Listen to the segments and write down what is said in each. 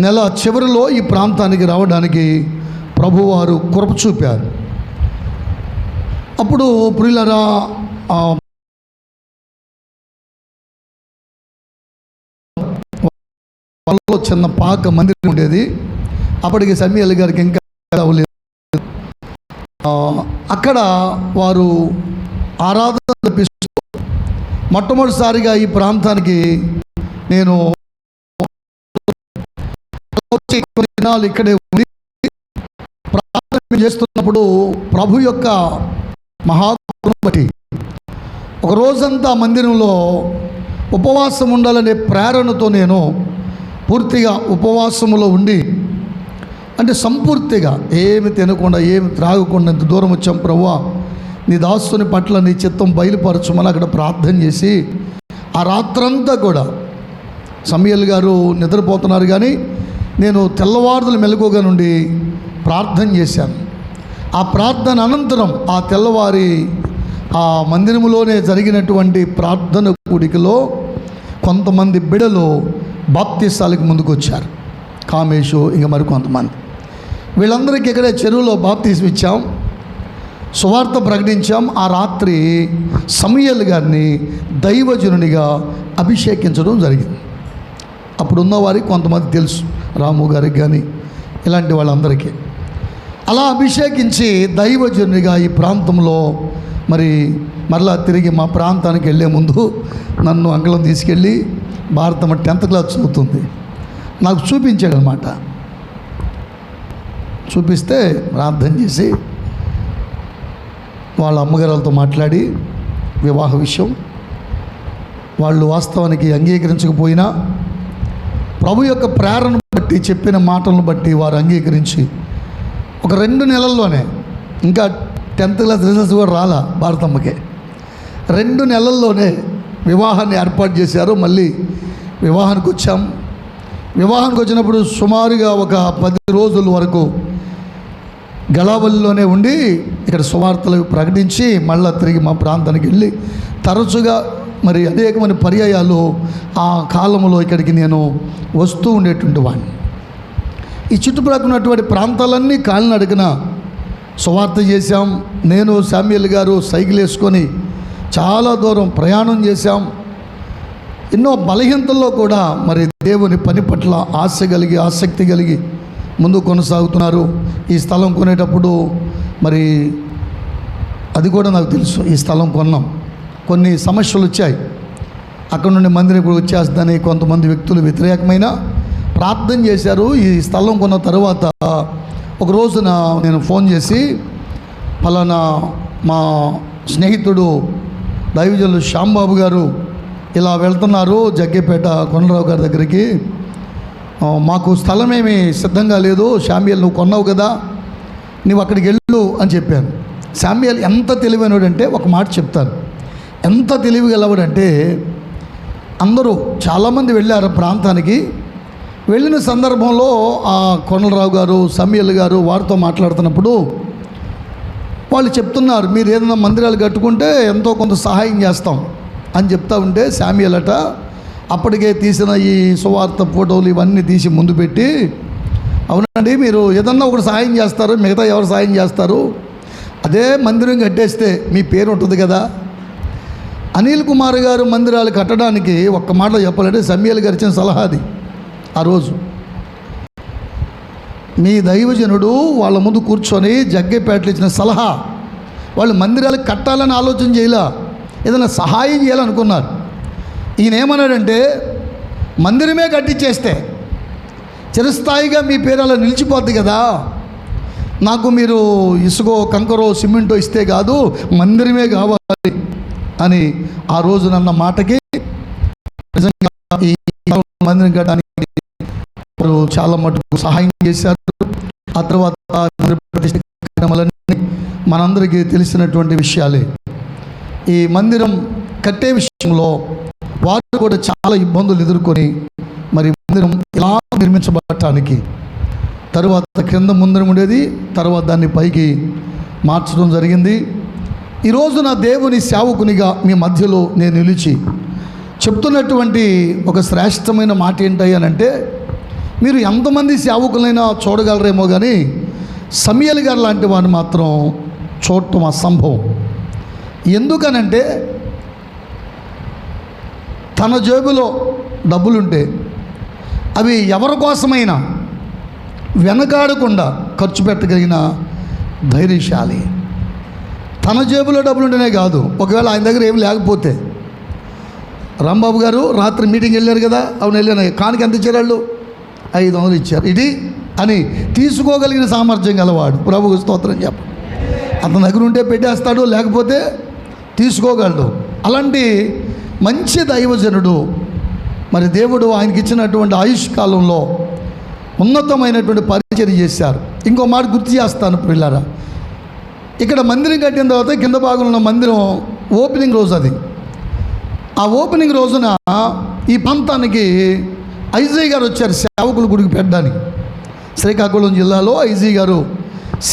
నెల చివరిలో ఈ ప్రాంతానికి రావడానికి ప్రభువారు కృప చూపారు. అప్పుడు ప్రియులారా, వాళ్ళలో చిన్న పాక మందిరం ఉండేది. అప్పటికి సమూయేలు గారికి ఇంకా అవ్వలేదు. అక్కడ వారు ఆరాధన జరిపిస్తూ మొట్టమొదటిసారిగా ఈ ప్రాంతానికి నేను కొన్ని దినాలు ఇక్కడే ఉండి ప్రార్థన చేస్తున్నప్పుడు ప్రభు యొక్క మహాకృపను బట్టి ఒక రోజంతా మందిరంలో ఉపవాసం ఉండాలనే ప్రేరణతో నేను పూర్తిగా ఉపవాసములో ఉండి, అంటే సంపూర్తిగా ఏమి తినకుండా ఏమి త్రాగకుండా ఇంత దూరం వచ్చాం ప్రభువా, నీ దాసుని పట్ల నీ చిత్తం బయలుపరచమని అక్కడ ప్రార్థన చేసి ఆ రాత్రంతా కూడా సమూయేలు గారు నిద్రపోతున్నారు కానీ నేను తెల్లవారులు మెలకుగా నుండి ప్రార్థన చేశాను. ఆ ప్రార్థన అనంతరం ఆ తెల్లవారి ఆ మందిరములోనే జరిగినటువంటి ప్రార్థన కూడికలో కొంతమంది బిడ్డలు బాప్తిసాలకు ముందుకు వచ్చారు. కామేషు ఇంకా మరికొంతమంది. వీళ్ళందరికీ ఇక్కడే చెరువులో బాప్తిసం ఇచ్చాం, సువార్త ప్రకటించాం. ఆ రాత్రి సమూయేలు గారిని దైవజనునిగా అభిషేకించడం జరిగింది. అప్పుడున్న వారికి కొంతమంది తెలుసు, రాము గారికి కానీ ఇలాంటి వాళ్ళందరికీ. అలా అభిషేకించి దైవజనునిగా ఈ ప్రాంతంలో మరలా తిరిగి మా ప్రాంతానికి వెళ్ళే ముందు నన్ను అంగళం తీసుకెళ్ళి భారతమ్మ 10th క్లాస్ చదువుతుంది నాకు చూపించాడు అనమాట. చూపిస్తే ప్రార్థన చేసి వాళ్ళ అమ్మగారులతో మాట్లాడి వివాహ విషయం వాళ్ళు వాస్తవానికి అంగీకరించకపోయినా ప్రభు యొక్క ప్రేరణను బట్టి చెప్పిన మాటలను బట్టి వారు అంగీకరించి ఒక 2 నెలల్లోనే, ఇంకా 10th క్లాస్ రిజల్ట్స్ కూడా రాలా భారతమ్మకి, 2 నెలల్లోనే వివాహాన్ని ఏర్పాటు చేశారు. మళ్ళీ వివాహానికి వచ్చాం. వివాహానికి వచ్చినప్పుడు సుమారుగా ఒక 10 రోజుల వరకు గళావల్లిలోనే ఉండి ఇక్కడ సువార్తలు ప్రకటించి మళ్ళీ తిరిగి మా ప్రాంతానికి వెళ్ళి తరచుగా అనేకమైన పర్యాయాలు ఆ కాలంలో ఇక్కడికి నేను వస్తూ ఉండేటువంటి వాడిని. ఈ చుట్టుప్రక్కల ఉన్నటువంటి ప్రాంతాలన్నీ కాలినడకన సువార్త చేశాం. నేను సమూయేలు గారు సైకిల్ వేసుకొని చాలా దూరం ప్రయాణం చేశాం. ఎన్నో బలహీనతల్లో కూడా దేవుని పని పట్ల ఆశ కలిగి ఆసక్తి కలిగి ముందు కొనసాగుతున్నారు. ఈ స్థలం కొనేటప్పుడు అది కూడా నాకు తెలుసు. ఈ స్థలం కొన్నాం, కొన్ని సమస్యలు వచ్చాయి, అక్కడ నుండి మందిరం కూడా వచ్చేస్తుందని కొంతమంది వ్యక్తులు వ్యతిరేకమైన ప్రార్థన చేశారు. ఈ స్థలం కొన్న తర్వాత ఒక రోజున నేను ఫోన్ చేసి, ఫలానా మా స్నేహితుడు దైవజనులు శ్యాంబాబు గారు ఇలా వెళ్తున్నారు జగ్గేపేట కొండరావు గారి దగ్గరికి, మాకు స్థలం ఏమీ సిద్ధంగా లేదు, సమూయేలు నువ్వు కొన్నావు కదా, నువ్వు అక్కడికి వెళ్ళు అని చెప్పాను. సమూయేలు ఎంత తెలివైనడంటే, ఒక మాట చెప్తాను, ఎంత తెలివిగలవాడంటే, అందరూ చాలామంది వెళ్ళారు ప్రాంతానికి. వెళ్ళిన సందర్భంలో ఆ కొండలరావు గారు సమూయేలు గారు వారితో మాట్లాడుతున్నప్పుడు వాళ్ళు చెప్తున్నారు, మీరు ఏదైనా మందిరాలు కట్టుకుంటే ఎంతో కొంత సహాయం చేస్తాం అని చెప్తా ఉంటే, సమూయేలు అట అప్పటికే తీసిన ఈ సువార్త ఫోటోలు ఇవన్నీ తీసి ముందు పెట్టి, అవునండి మీరు ఏదన్నా ఒకటి సహాయం చేస్తారు, మిగతా ఎవరు సహాయం చేస్తారు, అదే మందిరం కట్టేస్తే మీ పేరు ఉంటుంది కదా. అనిల్ కుమార్ గారు మందిరాలు కట్టడానికి ఒక్క మాట చెప్పాలంటే సమూయేలు గారు ఇచ్చిన సలహా అది. ఆ రోజు మీ దైవజనుడు వాళ్ళ ముందు కూర్చొని జగ్గేపేటలో ఇచ్చిన సలహా, వాళ్ళు మందిరాలు కట్టాలని ఆలోచన చేయలే, ఏదైనా సహాయం చేయాలనుకున్నారు. ఈయన ఏమన్నాడంటే, మందిరమే కట్టించేస్తే చిరస్థాయిగా మీ పేరు అలా నిలిచిపోద్ది కదా, నాకు మీరు ఇసుకో కంకరో సిమెంటో ఇస్తే కాదు మందిరమే కావాలి అని ఆ రోజు నన్న మాటకి నిజంగా ఈ మందిరం కట్టడానికి చాలా మటుకు సహాయం చేశారు. ఆ తర్వాత మనందరికీ తెలిసినటువంటి విషయాలే. ఈ మందిరం కట్టే విషయంలో వారు కూడా చాలా ఇబ్బందులు ఎదుర్కొని మందిరం ఇలా నిర్మించబడటానికి తరువాత క్రింద మందిరం ఉండేది, తర్వాత దాన్ని పైకి మార్చడం జరిగింది. ఈరోజు నా దేవుని సేవకునిగా మీ మధ్యలో నేను నిలిచి చెప్తున్నటువంటి ఒక శ్రేష్టమైన మాట ఏంటయ్యానంటే, మీరు ఎంతమంది సేవకులైనా చూడగలరేమో కానీ సమూయేలు గారు లాంటి వారిని మాత్రం చూడటం అసంభవం. ఎందుకనంటే తన జేబులో డబ్బులుంటే అవి ఎవరి కోసమైనా వెనకాడకుండా ఖర్చు పెట్టగలిగిన ధైర్యశాలి. తన జేబులో డబ్బులుంటేనే కాదు, ఒకవేళ ఆయన దగ్గర ఏమి లేకపోతే, రాంబాబు గారు రాత్రి మీటింగ్ వెళ్ళారు కదా, అవును వెళ్ళాను, కానికి ఎంత ఇచ్చారు వాళ్ళు? 500 ఇచ్చారు, ఇది అని తీసుకోగలిగిన సామర్థ్యం గలవాడు. ప్రభువుకు స్తోత్రం చెప్ప. అతని దగ్గర ఉంటే పెట్టేస్తాడు, లేకపోతే తీసుకోగలడు. అలాంటి మంచి దైవజనుడు. మరి దేవుడు ఆయనకి ఇచ్చినటువంటి ఆయుష్ కాలంలో ఉన్నతమైనటువంటి పరిచర్య చేశారు. ఇంకో మాట గుర్తు చేస్తాను పిల్లరా, ఇక్కడ మందిరం కట్టిన తర్వాత కింద భాగంలో ఉన్న మందిరం ఓపెనింగ్ రోజు అది. ఆ ఓపెనింగ్ రోజున ఈ ప్రాంతానికి ఐజీ గారు వచ్చారు సేవకుల గుడికి పెట్టడానికి. శ్రీకాకుళం జిల్లాలో ఐజీ గారు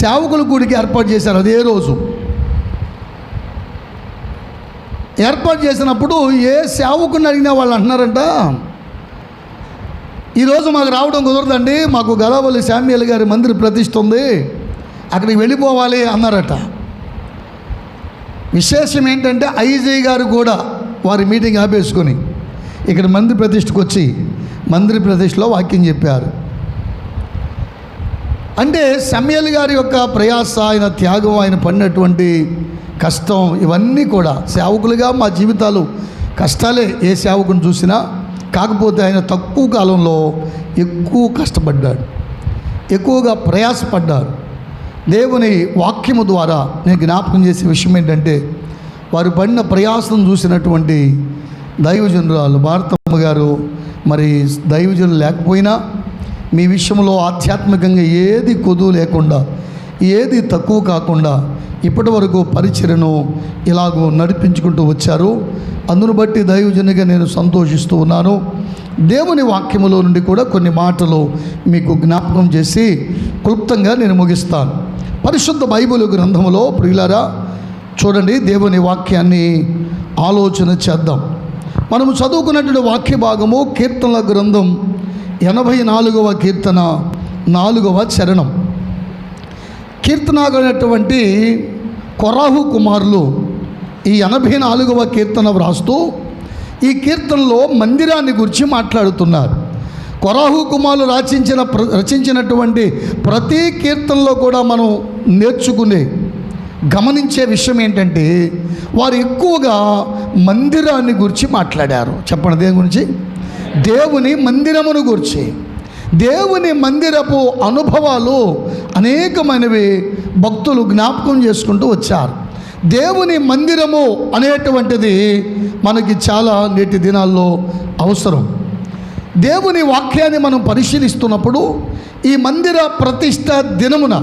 సేవకుల గుడికి ఏర్పాటు చేశారు. అదే రోజు ఏర్పాటు చేసినప్పుడు ఏ సేవకుని అడిగినా వాళ్ళు అంటున్నారంట, ఈరోజు మాకు రావడం కుదరదండి, మాకు గలవల్లి శామ్యూయేలు గారి మందిర ప్రతిష్ఠ ఉంది, అక్కడికి వెళ్ళిపోవాలి అన్నారట. విశేషం ఏంటంటే ఐజీ గారు కూడా వారి మీటింగ్ ఆపేసుకొని ఇక్కడ మందిర ప్రతిష్ఠకు వచ్చి మందిర ప్రతిష్ఠలో వాక్యం చెప్పారు. అంటే సమూయేలు గారి యొక్క ప్రయాస, ఆయన త్యాగం, ఆయన పడినటువంటి కష్టం, ఇవన్నీ కూడా సేవకులుగా మా జీవితాలు కష్టాలే ఏ సేవకుని చూసినా. కాకపోతే ఆయన తక్కువ కాలంలో ఎక్కువ కష్టపడ్డాడు, ఎక్కువగా ప్రయాసపడ్డాడు. దేవుని వాక్యము ద్వారా నేను జ్ఞాపకం చేసే విషయం ఏంటంటే, వారు పడిన ప్రయాసం చూసినటువంటి దైవజనురాలు భారతమ్మ గారు, మరి దైవజనులు లేకపోయినా మీ విషయంలో ఆధ్యాత్మికంగా ఏది కొదువు లేకుండా, ఏది తక్కువ కాకుండా ఇప్పటి వరకు పరిచర్యను ఇలాగూ నడిపించుకుంటూ వచ్చారు. అందును బట్టి దైవజనుగా నేను సంతోషిస్తూ ఉన్నాను. దేవుని వాక్యములో నుండి కూడా కొన్ని మాటలు మీకు జ్ఞాపకం చేసి క్లుప్తంగా నేను ముగిస్తాను. పరిశుద్ధ బైబిల్ గ్రంథములో ప్రియులారా చూడండి, దేవుని వాక్యాన్ని ఆలోచన చేద్దాం. మనము చదువుకున్నటువంటి వాక్య భాగము కీర్తనల గ్రంథం 84వ కీర్తన 4వ చరణం. కీర్తనటువంటి కొరాహు కుమారులు ఈ 84వ కీర్తన వ్రాస్తూ ఈ కీర్తనలో మందిరాన్ని గురించి మాట్లాడుతున్నారు. కొరాహు కుమారులు రచించినటువంటి ప్రతి కీర్తనలో కూడా మనం నేర్చుకునే గమనించే విషయం ఏంటంటే, వారు ఎక్కువగా మందిరాన్ని గురించి మాట్లాడారు. చెప్పండి, దేని గురించి? దేవుని మందిరమును గురించి. దేవుని మందిరపు అనుభవాలు అనేకమైనవి భక్తులు జ్ఞాపకం చేసుకుంటూ వచ్చారు. దేవుని మందిరము అనేటువంటిది మనకి చాలా నేటి దినాల్లో అవసరం. దేవుని వాక్యాన్ని మనం పరిశీలిస్తున్నప్పుడు ఈ మందిర ప్రతిష్ట దినమున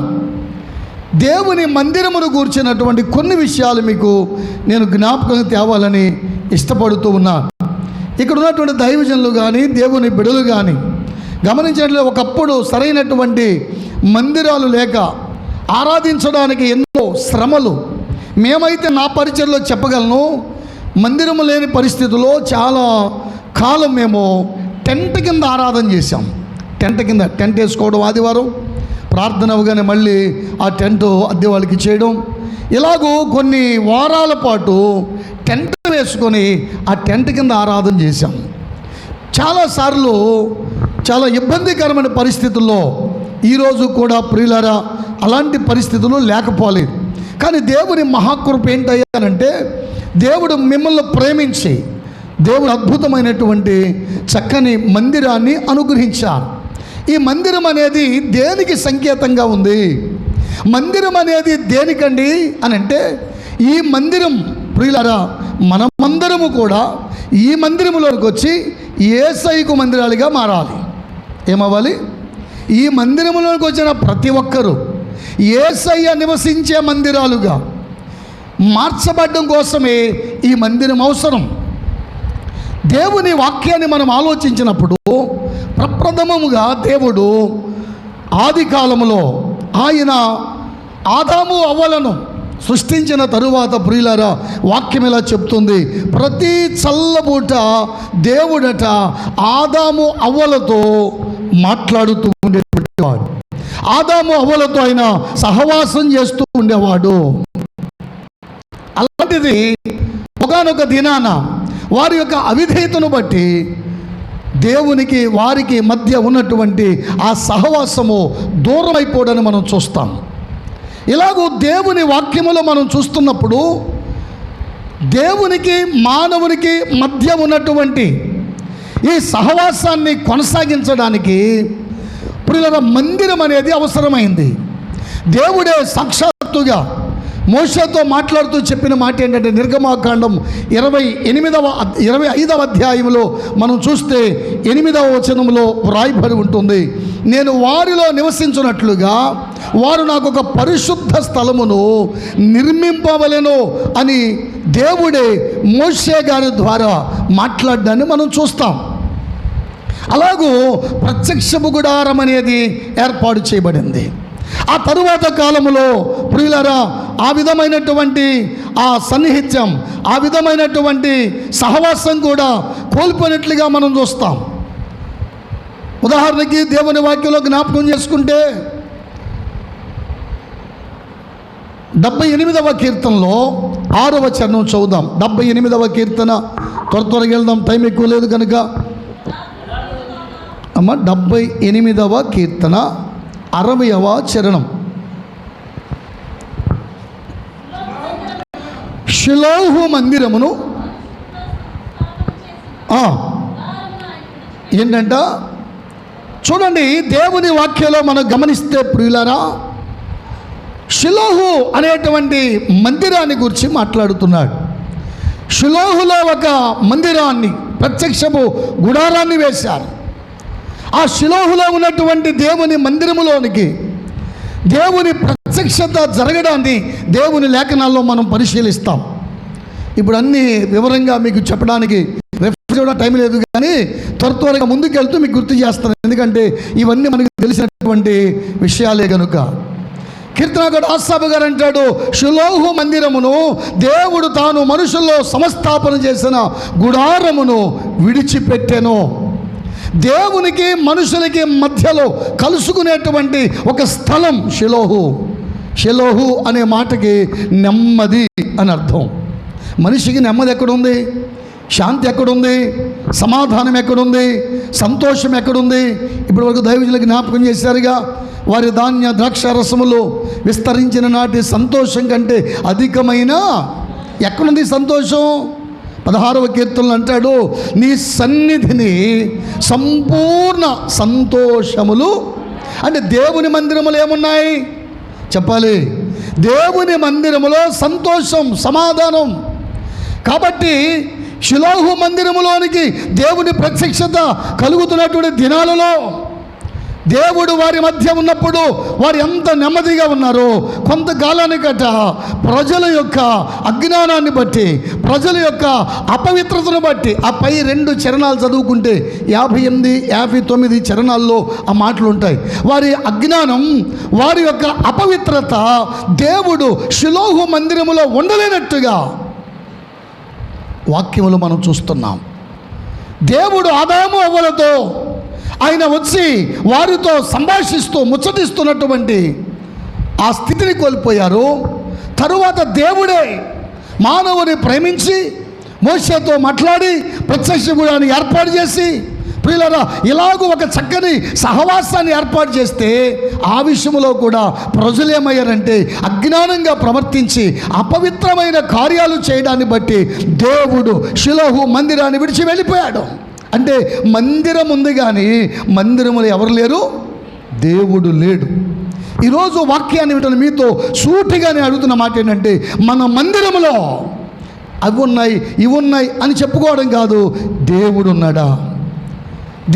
దేవుని మందిరమును గూర్చినటువంటి కొన్ని విషయాలు మీకు నేను జ్ఞాపకం తేవాలని ఇష్టపడుతూ ఉన్నాను. ఇక్కడ ఉన్నటువంటి దైవజనులు కానీ దేవుని బిడలు కానీ గమనించినట్లయితే, ఒకప్పుడు సరైనటువంటి మందిరాలు లేక ఆరాధించడానికి ఎన్నో శ్రమలు. మేమైతే నా పరిచయలో చెప్పగలను, మందిరము లేని పరిస్థితుల్లో చాలా కాలం మేము టెంట్ కింద ఆరాధన చేశాం. టెంట్ వేసుకోవడం, ఆదివారం ప్రార్థన అవగానే మళ్ళీ ఆ టెంట్ అద్దె వాళ్ళకి చేయడం, ఇలాగూ కొన్ని వారాల పాటు టెంట్ వేసుకొని ఆ టెంట్ కింద ఆరాధన చేశాం. చాలాసార్లు చాలా ఇబ్బందికరమైన పరిస్థితుల్లో ఈరోజు కూడా ప్రియులారా అలాంటి పరిస్థితులు లేకపోలేదు. కానీ దేవుని మహాకృప ఏంటయ్యానంటే, దేవుడు మిమ్మల్ని ప్రేమించి దేవుడు అద్భుతమైనటువంటి చక్కని మందిరాన్ని అనుగ్రహించారు. ఈ మందిరం అనేది దేనికి సంకేతంగా ఉంది? మందిరం అనేది దేనికండి అని అంటే, ఈ మందిరం ప్రియులారా మనమందరము కూడా ఈ మందిరంలోకి వచ్చి యేసయ్యకు మందిరాలుగా మారాలి. ఏమవ్వాలి? ఈ మందిరంలోకి వచ్చిన ప్రతి ఒక్కరూ యేసయ్య నివసించే మందిరాలుగా మార్చబడడం కోసమే ఈ మందిరం అవసరం. దేవుని వాక్యాన్ని మనం ఆలోచించినప్పుడు ప్రప్రథమముగా దేవుడు ఆది కాలములో ఆయన ఆదాము అవ్వలను సృష్టించిన తరువాత ప్రియులారా వాక్యం ఇలా చెప్తుంది, ప్రతి చల్లబూట దేవుడట ఆదాము అవ్వలతో మాట్లాడుతూ ఉండేటువంటి వాడు. ఆదాము అవ్వలతో ఆయన సహవాసం చేస్తూ ఉండేవాడు. అలాంటిది ఒకానొక దినాన వారి యొక్క అవిధేయతను బట్టి దేవునికి వారికి మధ్య ఉన్నటువంటి ఆ సహవాసము దూరం అయిపోవడాన్ని మనం చూస్తాం. ఇలాగూ దేవుని వాక్యములో మనం చూస్తున్నప్పుడు దేవునికి మానవునికి మధ్య ఉన్నటువంటి ఈ సహవాసాన్ని కొనసాగించడానికి ప్రియుల మందిరం అనేది అవసరమైంది. దేవుడే సాక్షాత్తుగా మోషేతో మాట్లాడుతూ చెప్పిన మాట ఏంటంటే, నిర్గమాకాండం 25వ అధ్యాయంలో మనం చూస్తే 8వ వచనంలో వ్రాయబడి ఉంటుంది, నేను వారిలో నివసించున్నట్లుగా వారు నాకు ఒక పరిశుద్ధ స్థలమును నిర్మింపవలెను అని దేవుడే మోషే గారి ద్వారా మాట్లాడడాన్ని మనం చూస్తాం. అలాగూ ప్రత్యక్షపు గుడారం అనేది ఏర్పాటు చేయబడింది. ఆ తరువాత కాలంలో ప్రియులారా ఆ విధమైనటువంటి ఆ సన్నిహిత్యం, ఆ విధమైనటువంటి సహవాసం కూడా కోల్పోయినట్లుగా మనం చూస్తాం. ఉదాహరణకి దేవుని వాక్యంలో జ్ఞాపకం చేసుకుంటే 78వ కీర్తనలో 6వ చరణం చదువుదాం. 78వ కీర్తన, త్వరగా వెళ్దాం, టైం ఎక్కువ లేదు కనుక. 78వ కీర్తన 60వ చరణం. షిలోహు మందిరమును ఏంటంట చూడండి, దేవుని వాక్యంలో మనం గమనిస్తే ప్రియులారా, షిలోహు అనేటువంటి మందిరాన్ని గురించి మాట్లాడుతున్నాడు. షిలోహులో ఒక మందిరాన్ని, ప్రత్యక్షపు గుడారాన్ని వేశారు. ఆ షిలోహులో ఉన్నటువంటి దేవుని మందిరములోనికి దేవుని ప్రత్యక్షత జరగడాన్ని దేవుని లేఖనాల్లో మనం పరిశీలిస్తాం. ఇప్పుడు అన్నీ వివరంగా మీకు చెప్పడానికి రెఫర్ చేయడం టైం లేదు, కానీ త్వరగా ముందుకెళ్తూ మీకు గుర్తు చేస్తాను, ఎందుకంటే ఇవన్నీ మనకు తెలిసినటువంటి విషయాలే కనుక. కీర్తనకారుడు ఆసాపు గారు అంటాడు, షిలోహు మందిరమును దేవుడు తాను మనుషుల్లో సంస్థాపన చేసిన గుడారమును విడిచిపెట్టెను. దేవునికి మనుషులకి మధ్యలో కలుసుకునేటువంటి ఒక స్థలం షిలోహు. షిలోహు అనే మాటకి నెమ్మది అని అర్థం. మనిషికి నెమ్మది ఎక్కడుంది? శాంతి ఎక్కడుంది? సమాధానం ఎక్కడుంది? సంతోషం ఎక్కడుంది? ఇప్పటి వరకు దైవజనులకు జ్ఞాపకం చేశారుగా, వారి ధాన్య ద్రాక్ష రసములు విస్తరించిన నాటి సంతోషం కంటే అధికమైన ఎక్కడుంది సంతోషం? 16వ కీర్తనలు అంటాడు, నీ సన్నిధిని సంపూర్ణ సంతోషములు. అంటే దేవుని మందిరములు ఏమున్నాయి చెప్పాలి? దేవుని మందిరములో సంతోషం, సమాధానం. కాబట్టి షిలోహు మందిరములోనికి దేవుని ప్రత్యక్షత కలుగుతున్నటువంటి దినాలలో దేవుడు వారి మధ్య ఉన్నప్పుడు వారు ఎంత నెమ్మదిగా ఉన్నారో, కొంతకాలానికట ప్రజల యొక్క అజ్ఞానాన్ని బట్టి, ప్రజల యొక్క అపవిత్రతను బట్టి, ఆ పై 2 చరణాలు చదువుకుంటే 58, 59 చరణాల్లో ఆ మాటలు ఉంటాయి. వారి అజ్ఞానం, వారి యొక్క అపవిత్రత దేవుడు షిలోహు మందిరములో ఉండలేనట్టుగా వాక్యములు మనం చూస్తున్నాం. దేవుడు ఆదాము అవ్వలతో ఆయన వచ్చి వారితో సంభాషిస్తూ ముచ్చటిస్తున్నటువంటి ఆ స్థితిని కోల్పోయారు. తరువాత దేవుడే మానవుని ప్రేమించి మోషేతో మాట్లాడి ప్రత్యక్ష గుడాన్ని ఏర్పాటు చేసి, ప్రియులారా, ఇలాగూ ఒక చక్కని సహవాసాన్ని ఏర్పాటు చేస్తే ఆ విషయంలో కూడా ప్రజలు ఏమయ్యారంటే అజ్ఞానంగా ప్రవర్తించి అపవిత్రమైన కార్యాలు చేయడాన్ని బట్టి దేవుడు షిలోహు మందిరాన్ని విడిచి వెళ్ళిపోయాడు. అంటే మందిరం ఉంది కానీ మందిరములో ఎవరు లేరు? దేవుడు లేడు. ఈరోజు వాక్యాన్ని వింటున్న మీతో సూటిగానే అడుగుతున్న మాట ఏంటంటే, మన మందిరములో అవి ఉన్నాయి, ఇవి ఉన్నాయి అని చెప్పుకోవడం కాదు, దేవుడు ఉన్నాడా?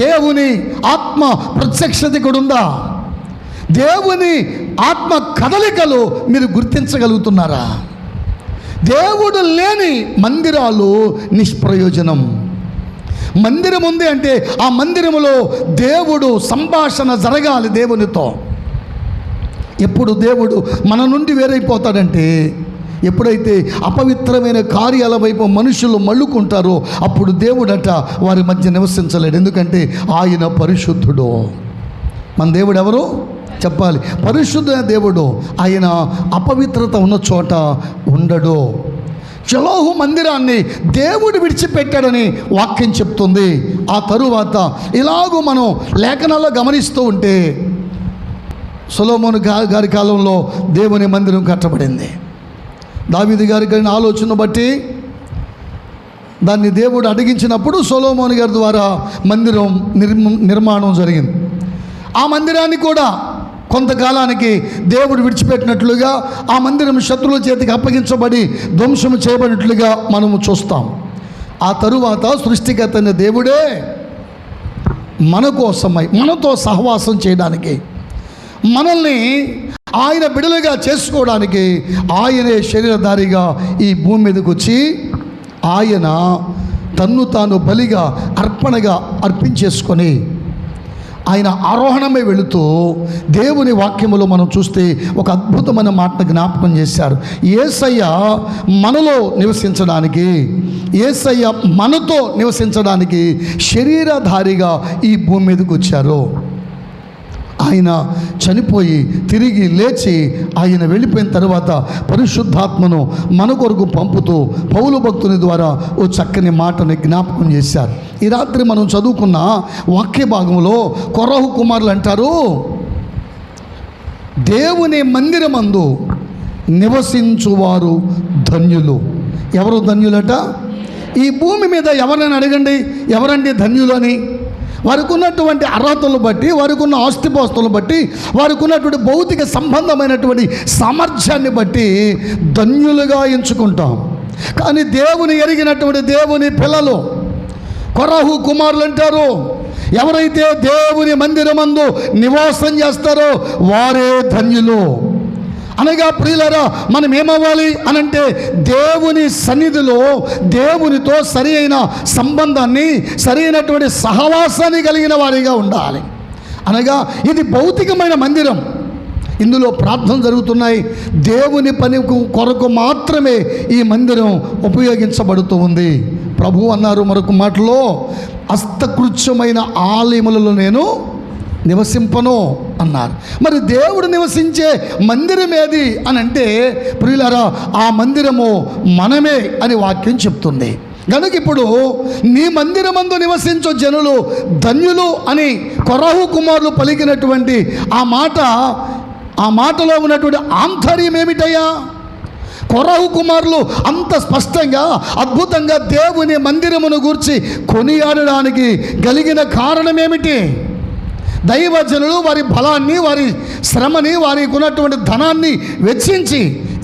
దేవుని ఆత్మ ప్రత్యక్షత ఇక్కడ ఉందా? దేవుని ఆత్మ కదలికలు మీరు గుర్తించగలుగుతున్నారా? దేవుడు లేని మందిరాలు నిష్ప్రయోజనం. మందిరం ఉంది అంటే ఆ మందిరములో దేవుడు సంభాషణ జరగాలి దేవునితో. ఎప్పుడు దేవుడు మన నుండి వేరైపోతాడంటే, ఎప్పుడైతే అపవిత్రమైన కార్యాల వైపు మనుషులు మళ్ళుకుంటారో అప్పుడు దేవుడట వారి మధ్య నివసించలేడు. ఎందుకంటే ఆయన పరిశుద్ధుడు. మన దేవుడు ఎవరు చెప్పాలి? పరిశుద్ధ దేవుడు. ఆయన అపవిత్రత ఉన్న చోట ఉండడు. షిలోహు మందిరాన్ని దేవుడు విడిచిపెట్టాడని వాక్యం చెప్తుంది. ఆ తరువాత ఇలాగూ మనం లేఖనాల్లో గమనిస్తూ ఉంటే సొలొమోను గారి కాలంలో దేవుని మందిరం కట్టబడింది. దావీదు గారి కలిగిన ఆలోచన బట్టి దాన్ని దేవుడు అడిగించినప్పుడు సొలొమోను గారి ద్వారా మందిరం నిర్మాణం జరిగింది. ఆ మందిరాన్ని కూడా కొంతకాలానికి దేవుడు విడిచిపెట్టినట్లుగా ఆ మందిరం శత్రువుల చేతికి అప్పగించబడి ధ్వంసం చేయబడినట్లుగా మనము చూస్తాం. ఆ తరువాత సృష్టికర్త అయిన దేవుడే మన కోసమై మనతో సహవాసం చేయడానికి, మనల్ని ఆయన బిడలుగా చేసుకోవడానికి ఆయనే శరీరధారిగా ఈ భూమి మీదకి వచ్చి ఆయన తన్ను తాను బలిగా అర్పణగా అర్పించేసుకొని ఆయన ఆరోహణమై వెళుతూ దేవుని వాక్యములో మనం చూస్తే ఒక అద్భుతమైన మాటను జ్ఞాపకం చేశారు. యేసయ్య మనలో నివసించడానికి, యేసయ్య మనతో నివసించడానికి శరీరధారిగా ఈ భూమి మీదకి వచ్చారు. ఆయన చనిపోయి తిరిగి లేచి ఆయన వెళ్ళిపోయిన తర్వాత పరిశుద్ధాత్మను మన కొరకు పంపుతూ పౌలు భక్తుని ద్వారా ఓ చక్కని మాటని జ్ఞాపకం చేశారు. ఈ రాత్రి మనం చదువుకున్న వాక్య భాగంలో కొరహు కుమారులు అంటారు, దేవుని మందిరమందు నివసించువారు ధన్యులు. ఎవరు ధన్యులట? ఈ భూమి మీద ఎవరైనా అడగండి, ఎవరండి ధన్యులు అని. వారికి ఉన్నటువంటి అర్హతలను బట్టి, వారికి ఉన్న ఆస్తిపాస్తులను బట్టి, వారికి ఉన్నటువంటి భౌతిక సంబంధమైనటువంటి సామర్థ్యాన్ని బట్టి ధన్యులుగా ఎంచుకుంటాం. కానీ దేవుని ఎరిగినటువంటి దేవుని పిల్లలు కొరహు కుమారులు అంటారు, ఎవరైతే దేవుని మందిరమందు నివాసం చేస్తారో వారే ధన్యులు. అనగా ప్రియులారా, మనం ఏమవ్వాలి అనంటే దేవుని సన్నిధిలో దేవునితో సరి అయిన సంబంధాన్ని, సరి అయినటువంటి సహవాసాన్ని కలిగిన వారిగా ఉండాలి. అనగా ఇది భౌతికమైన మందిరం, ఇందులో ప్రార్థన జరుగుతున్నాయి, దేవుని పని కొరకు మాత్రమే ఈ మందిరం ఉపయోగించబడుతూ ఉంది. ప్రభు అన్నారు మరొక మాటలో, హస్తకృత్యమైన ఆలయములలో నేను నివసింపను అన్నారు. మరి దేవుడు నివసించే మందిరం ఏది అని అంటే ప్రియులారా, ఆ మందిరము మనమే అని వాక్యం చెప్తుంది. కనుక ఇప్పుడు నీ మందిరమందు నివసించు జనులు ధన్యులు అని కొరహు కుమారులు పలికినటువంటి ఆ మాటలో ఉన్నటువంటి ఆంతర్యం ఏమిటయ్యా? కొరహు కుమారులు అంత స్పష్టంగా అద్భుతంగా దేవుని మందిరమును గూర్చి కొనియాడడానికి కలిగిన కారణం ఏమిటి? దైవజనులు వారి బలాన్ని, వారి శ్రమని, వారికి ఉన్నటువంటి ధనాన్ని వెచ్చించి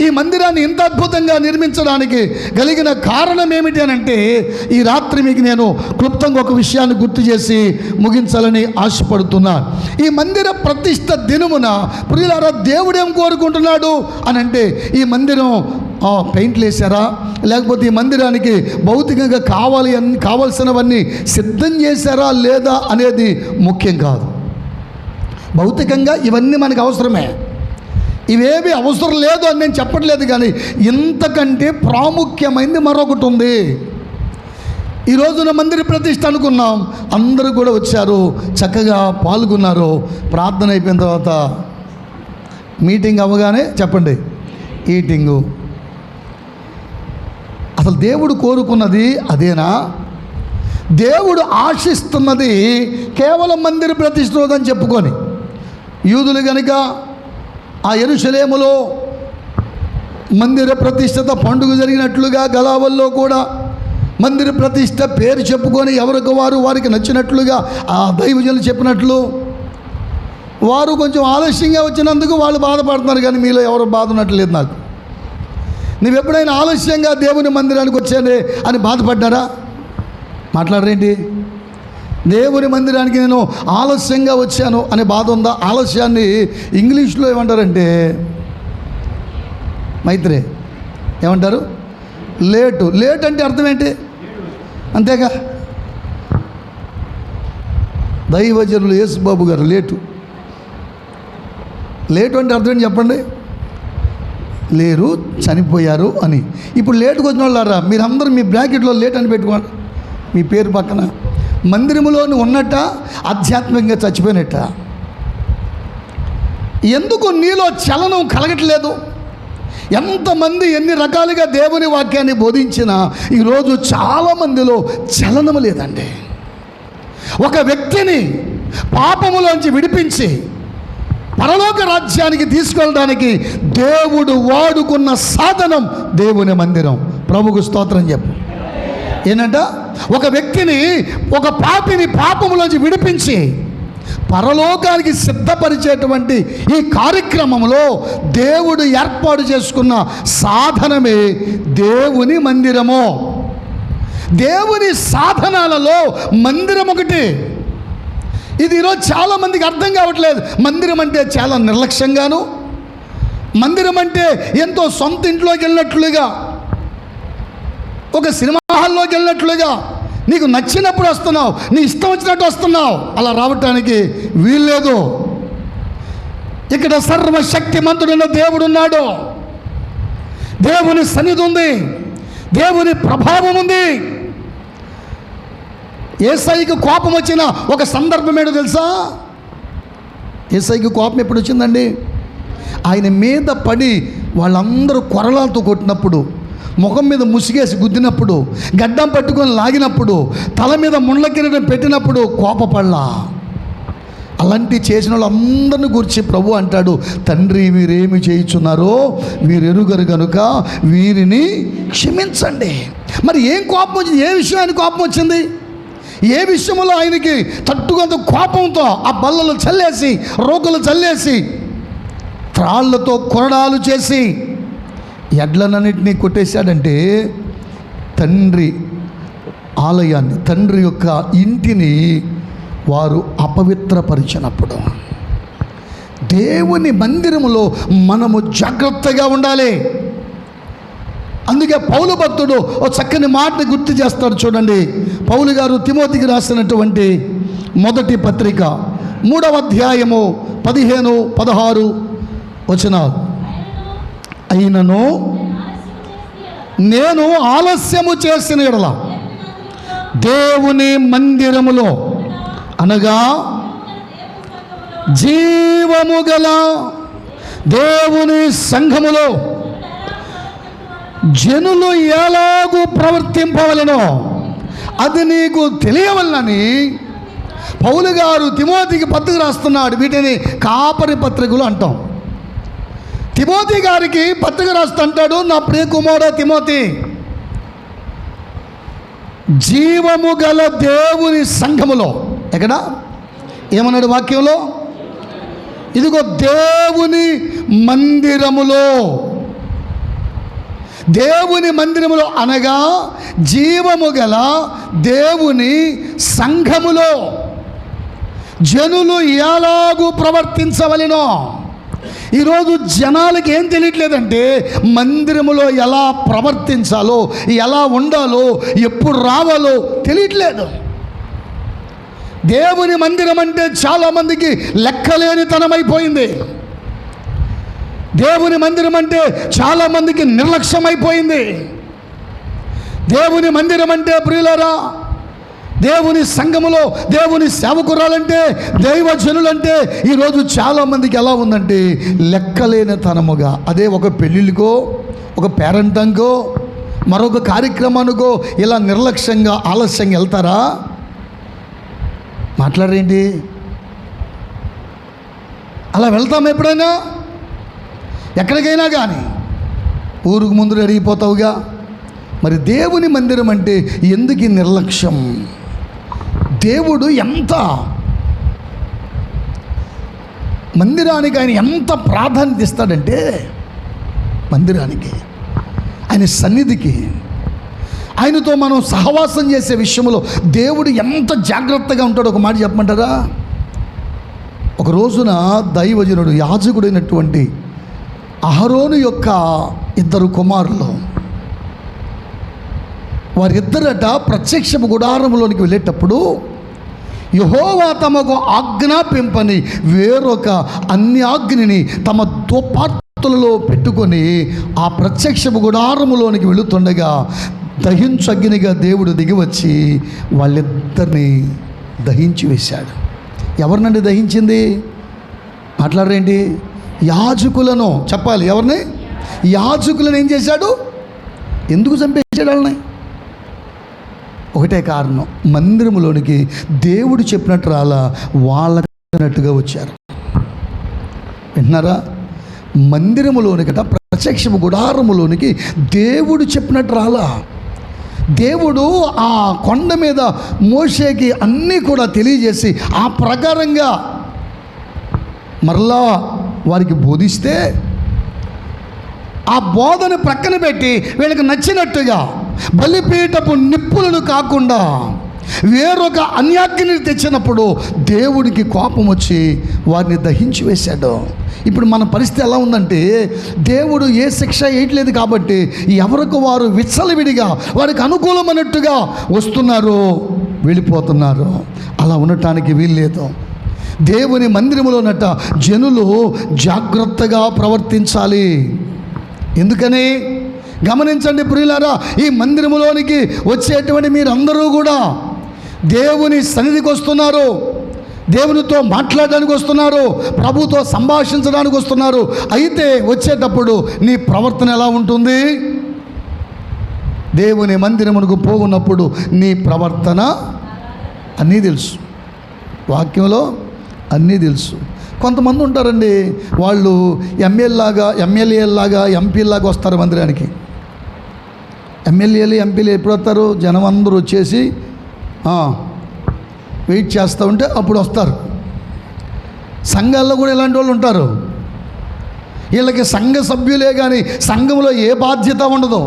ఈ మందిరాన్ని ఇంత అద్భుతంగా నిర్మించడానికి కలిగిన కారణం ఏమిటి అని అంటే, ఈ రాత్రి మీకు నేను క్లుప్తంగా ఒక విషయాన్ని గుర్తు చేసి ముగించాలని ఆశపడుతున్నాను. ఈ మందిర ప్రతిష్ఠ దినమున ప్రియులారా దేవుడేం కోరుకుంటున్నాడు అని అంటే, ఈ మందిరం పెయింట్లు వేశారా, లేకపోతే ఈ మందిరానికి భౌతికంగా కావాల్సినవన్నీ సిద్ధం చేశారా లేదా అనేది ముఖ్యం కాదు. భౌతికంగా ఇవన్నీ మనకు అవసరమే, ఇవేవి అవసరం లేదు అని నేను చెప్పట్లేదు. కానీ ఇంతకంటే ప్రాముఖ్యమైనది మరొకటి ఉంది. ఈ రోజున మందిర ప్రతిష్ఠ అనుకున్నాం, అందరూ కూడా వచ్చారు, చక్కగా పాల్గొన్నారు. ప్రార్థన అయిపోయిన తర్వాత మీటింగ్ అవ్వగానే చెప్పండి ఈటింగు. అసలు దేవుడు కోరుకున్నది అదేనా? దేవుడు ఆశిస్తున్నది కేవలం మందిర ప్రతిష్ఠ రోజని చెప్పుకొని, యూదులు కనుక ఆ యెరూషలేములో మందిర ప్రతిష్ఠత పండుగ జరిగినట్లుగా గలావల్లో కూడా మందిర ప్రతిష్ఠ పేరు చెప్పుకొని ఎవరికి వారికి నచ్చినట్లుగా ఆ దైవజనులు చెప్పినట్లు వారు కొంచెం ఆలస్యంగా వచ్చినందుకు వాళ్ళు బాధపడుతున్నారు. కానీ మీలో ఎవరు బాధ ఉన్నట్లేదు. నాకు నువ్వు ఎప్పుడైనా ఆలస్యంగా దేవుని మందిరానికి వచ్చానే అని బాధపడ్డారా? మాట్లాడరేంటి? దేవుని మందిరానికి నేను ఆలస్యంగా వచ్చాను అనే బాధ ఉందా? ఆలస్యాన్ని ఇంగ్లీష్లో ఏమంటారంటే మైత్రే ఏమంటారు? లేటు. లేట్ అంటే అర్థం ఏంటి? అంతేగా, దైవజనులు యేసుబాబు గారు లేటు అంటే అర్థం ఏంటి చెప్పండి? లేరు, చనిపోయారు అని. ఇప్పుడు లేటుకు వచ్చిన వాళ్ళారా మీరందరూ మీ బ్రాకెట్లో లేట్ అని పెట్టుకోండి మీ పేరు పక్కన. మందిరములో ఉన్నట్ట ఆధ్యాత్మికంగా చచ్చిపోయినట్ట? ఎందుకు నీలో చలనం కలగట్లేదు? ఎంతమంది ఎన్ని రకాలుగా దేవుని వాక్యాన్ని బోధించినా ఈరోజు చాలామందిలో చలనం లేదండి. ఒక వ్యక్తిని పాపములోంచి విడిపించి పరలోక రాజ్యానికి తీసుకెళ్ళడానికి దేవుడు వాడుకున్న సాధనం దేవుని మందిరం. ప్రభుకు స్తోత్రం చెప్పు. ఏంటంట? ఒక వ్యక్తిని, ఒక పాపిని పాపములోంచి విడిపించి పరలోకానికి సిద్ధపరిచేటువంటి ఈ కార్యక్రమంలో దేవుడు ఏర్పాటు చేసుకున్న సాధనమే దేవుని మందిరము. దేవుని సాధనాలలో మందిరం ఒకటి. ఇది ఈరోజు చాలామందికి అర్థం కావట్లేదు. మందిరం అంటే చాలా నిర్లక్ష్యంగాను, మందిరం అంటే ఎంతో సొంత ఇంట్లోకి వెళ్ళినట్లుగా, ఒక సినిమా హాల్లోకి వెళ్ళినట్లుగా, నీకు నచ్చినప్పుడు వస్తున్నావు, నీ ఇష్టం వచ్చినట్టు వస్తున్నావు. అలా రావటానికి వీల్లేదు. ఇక్కడ సర్వశక్తిమంతుడైన దేవుడు ఉన్నాడు. దేవుని సన్నిధి ఉంది, దేవుని ప్రభావం ఉంది. యేసయ్యకు కోపం వచ్చిన ఒక సందర్భం ఏంటో తెలుసా? యేసయ్యకు కోపం ఎప్పుడు వచ్చిందండి? ఆయన మీద పడి వాళ్ళందరూ కొరలాలతో కొట్టినప్పుడు, ముఖం మీద ముసిగేసి గుద్దినప్పుడు, గడ్డం పట్టుకొని లాగినప్పుడు, తల మీద ముండ్ల కిరీటం పెట్టినప్పుడు కోపపడలా. అలాంటి చేసిన వాళ్ళందరిని గురించి ప్రభు అంటాడు, తండ్రి వీరేమి చేయుచున్నారో వీరెరుగరు గనుక వీరిని క్షమించండి. మరి ఏం కోపం వచ్చింది? ఏ విషయానికి కోపం వచ్చింది? ఏ విషయంలో ఆయనకి తట్టుకొంత కోపంతో ఆ బల్లలు చల్లేసి, రోగులు చల్లేసి, త్రాళ్లతో కొరడాలు చేసి ఎడ్లనన్నింటినీ కొట్టేశాడంటే తండ్రి ఆలయాన్ని, తండ్రి యొక్క ఇంటిని వారు అపవిత్రపరిచినప్పుడు దేవుని మందిరములో మనము జాగ్రత్తగా ఉండాలి. అందుకే పౌలు భక్తుడు ఓ చక్కని మాటని గుర్తు చేస్తాడు. చూడండి, పౌలు గారు తిమోతికి రాసినటువంటి మొదటి పత్రిక 3వ అధ్యాయము 15-16 వచనాలు. అయినను నేను ఆలస్యము చేసిన యెడల దేవుని మందిరములో అనగా జీవము గల దేవుని సంఘములో జనులు ఎలాగూ ప్రవర్తింపవలెనో అది నీకు తెలియవలనని పౌలు గారు తిమోతికి పత్రిక రాస్తున్నాడు. వీటిని కాపరి పత్రికలు అంటాం. తిమోతి గారికి పత్రిక రాస్తుంటాడు, నా ప్రియ కుమారుడు తిమోతి, జీవము గల దేవుని సంఘములో, ఎక్కడ ఏమన్నాడు వాక్యంలో? ఇదిగో దేవుని మందిరములో. దేవుని మందిరములో అనగా జీవము గల దేవుని సంఘములో జనులు ఎలాగూ ప్రవర్తించవలెనో. ఈరోజు జనాలకి ఏం తెలియట్లేదంటే మందిరములో ఎలా ప్రవర్తించాలో, ఎలా ఉండాలో, ఎప్పుడు రావాలో తెలియట్లేదు. దేవుని మందిరం అంటే చాలామందికి లెక్కలేనితనమైపోయింది. దేవుని మందిరం అంటే చాలామందికి నిర్లక్ష్యమైపోయింది. దేవుని మందిరం అంటే ప్రియులారా, దేవుని సంఘములో దేవుని సేవకురాలంటే, దైవజనులంటే ఈరోజు చాలామందికి ఎలా ఉందంటే లెక్కలేనితనముగా. అదే ఒక పెళ్ళిళ్ళకో, ఒక పేరంటంకో, మరొక కార్యక్రమానికో ఇలా నిర్లక్ష్యంగా ఆలస్యంగా వెళ్తారా? మాట్లాడరేంటి? అలా వెళ్తాం ఎప్పుడైనా? ఎక్కడికైనా కానీ ఊరుకు ముందు రెడిగిపోతావుగా. మరి దేవుని మందిరం అంటే ఎందుకు ఈ నిర్లక్ష్యం? దేవుడు ఎంత మందిరానికి ఆయన ఎంత ప్రాధాన్యత ఇస్తాడంటే, మందిరానికి, ఆయన సన్నిధికి, ఆయనతో మనం సహవాసం చేసే విషయంలో దేవుడు ఎంత జాగ్రత్తగా ఉంటాడో ఒక మాట చెప్పమంటారా? ఒక రోజున దైవజనుడు యాజకుడైనటువంటి అహరోను యొక్క 2 కుమారులు, వారిద్దరట ప్రత్యక్షపు గుడారములోనికి వెళ్ళేటప్పుడు యెహోవా తమకు ఆజ్ఞాపింపని వేరొక అన్యాగ్నిని తమ దుపార్తులలో పెట్టుకొని ఆ ప్రత్యక్షపు గుడారములోనికి వెళుతుండగా దహించగ్నిగా దేవుడు దిగివచ్చి వాళ్ళిద్దరిని దహించి వేశాడు. ఎవరినండి దహించింది? మాట్లాడరేంటి? యాజకులను, చెప్పాలి ఎవరిని? యాజకులను ఏం చేశాడు? ఎందుకు చంపేశాడు వాళ్ళని? ఒకటే కారణం, మందిరములోనికి దేవుడు చెప్పినట్టు రాలా, వాళ్ళకన్నట్టుగా వచ్చారు. వింటున్నారా? మందిరములోనికట, ప్రత్యక్ష గుడారములోనికి దేవుడు చెప్పినట్టు రాలా. దేవుడు ఆ కొండ మీద మోషేకి అన్నీ కూడా తెలియజేసి ఆ ప్రకారంగా మరలా వారికి బోధిస్తే, ఆ బోధన ప్రక్కన పెట్టి వీళ్ళకి నచ్చినట్టుగా బలిపీఠపు నిప్పులను కాకుండా వేరొక అన్యాగ్ని తెచ్చినప్పుడు దేవుడికి కోపం వచ్చి వారిని దహించి వేశాడు. ఇప్పుడు మన పరిస్థితి ఎలా ఉందంటే, దేవుడు ఏ శిక్ష వేయట్లేదు కాబట్టి ఎవరికి వారు విచ్చలవిడిగా వారికి అనుకూలమైనట్టుగా వస్తున్నారు, వెళ్ళిపోతున్నారు. అలా ఉండటానికి వీల్లేదు. దేవుని మందిరములోనట జనులు జాగ్రత్తగా ప్రవర్తించాలి. ఎందుకని గమనించండి ప్రియులారా, ఈ మందిరములోనికి వచ్చేటువంటి మీరందరూ కూడా దేవుని సన్నిధికి వస్తున్నారు, దేవునితో మాట్లాడడానికి వస్తున్నారు, ప్రభుతో సంభాషించడానికి వస్తున్నారు. అయితే వచ్చేటప్పుడు నీ ప్రవర్తన ఎలా ఉంటుంది? దేవుని మందిరమునకు పోగున్నప్పుడు నీ ప్రవర్తన అన్నీ తెలుసు, వాక్యంలో అన్నీ తెలుసు. కొంతమంది ఉంటారండి, వాళ్ళు ఎమ్మెల్యేలాగా ఎంపీలాగా వస్తారు మందిరానికి. ఎమ్మెల్యేలు ఎంపీలు ఎప్పుడు వస్తారు? జనం అందరూ వచ్చేసి వెయిట్ చేస్తూ ఉంటే అప్పుడు వస్తారు. సంఘాల్లో కూడా ఇలాంటి వాళ్ళు ఉంటారు. వీళ్ళకి సంఘ సభ్యులే కానీ సంఘంలో ఏ బాధ్యత ఉండదు.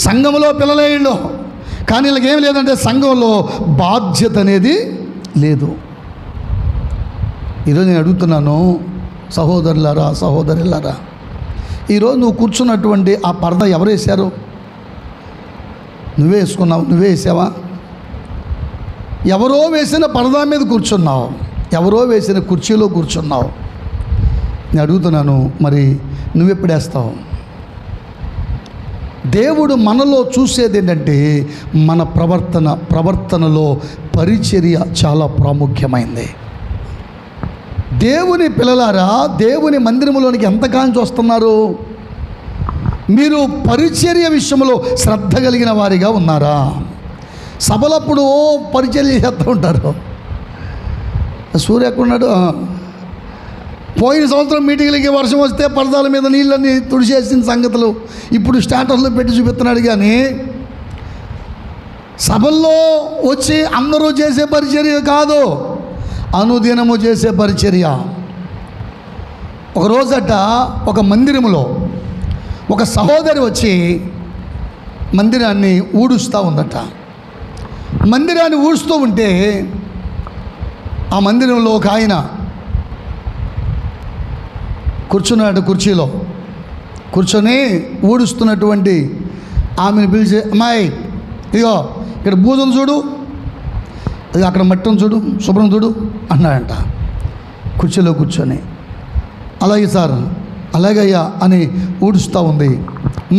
సంఘంలో పిల్లలే వీళ్ళు, కానీ వీళ్ళకి ఏం లేదంటే సంఘంలో బాధ్యత అనేది లేదు. ఈరోజు నేను అడుగుతున్నాను సహోదరులారా, సహోదరులారా, ఈరోజు నువ్వు కూర్చున్నటువంటి ఆ పరద ఎవరు వేశారు? నువ్వే వేసుకున్నావు? నువ్వే వేసావా? ఎవరో వేసిన పరదా మీద కూర్చున్నావు, ఎవరో వేసిన కుర్చీలో కూర్చున్నావు. నేను అడుగుతున్నాను, మరి నువ్వెప్పుడు వేస్తావు? దేవుడు మనలో చూసేది ఏంటంటే మన ప్రవర్తనలో పరిచర్య చాలా ప్రాముఖ్యమైంది. దేవుని పిల్లలారా, దేవుని మందిరములోనికి ఎంతకాంచి వస్తున్నారు? మీరు పరిచర్య విషయంలో శ్రద్ధ కలిగిన వారిగా ఉన్నారా? సభలప్పుడు పరిచర్య చేస్తూ ఉంటారు. సూర్య ఎక్కడున్నాడు? పోయిన సంవత్సరం మీటింగ్లకి వర్షం వస్తే పరదాల మీద నీళ్ళని తుడిచేసిన సంగతులు ఇప్పుడు స్టాటస్లో పెట్టి చూపిస్తున్నాడు. కానీ సభల్లో వచ్చి అందరూ చేసే పరిచర్య కాదు, అనుదినము చేసే పరిచర్య. ఒకరోజట ఒక మందిరములో ఒక సహోదరి వచ్చి మందిరాన్ని ఊడుస్తూ ఉందట. మందిరాన్ని ఊడుస్తూ ఉంటే ఆ మందిరంలో ఒక ఆయన కూర్చున్నాడు. కుర్చీలో కూర్చొని ఊడుస్తున్నటువంటి ఆమెను పిలిచి, అమ్మాయి ఇదిగో ఇక్కడ బూజును చూడు, అది అక్కడ మట్టం చూడు, శుభ్రం చూడు అన్నాడంట కుర్చీలో కూర్చొని. అలాగే సార్, అలాగయ్యా అని ఊడుస్తూ ఉంది.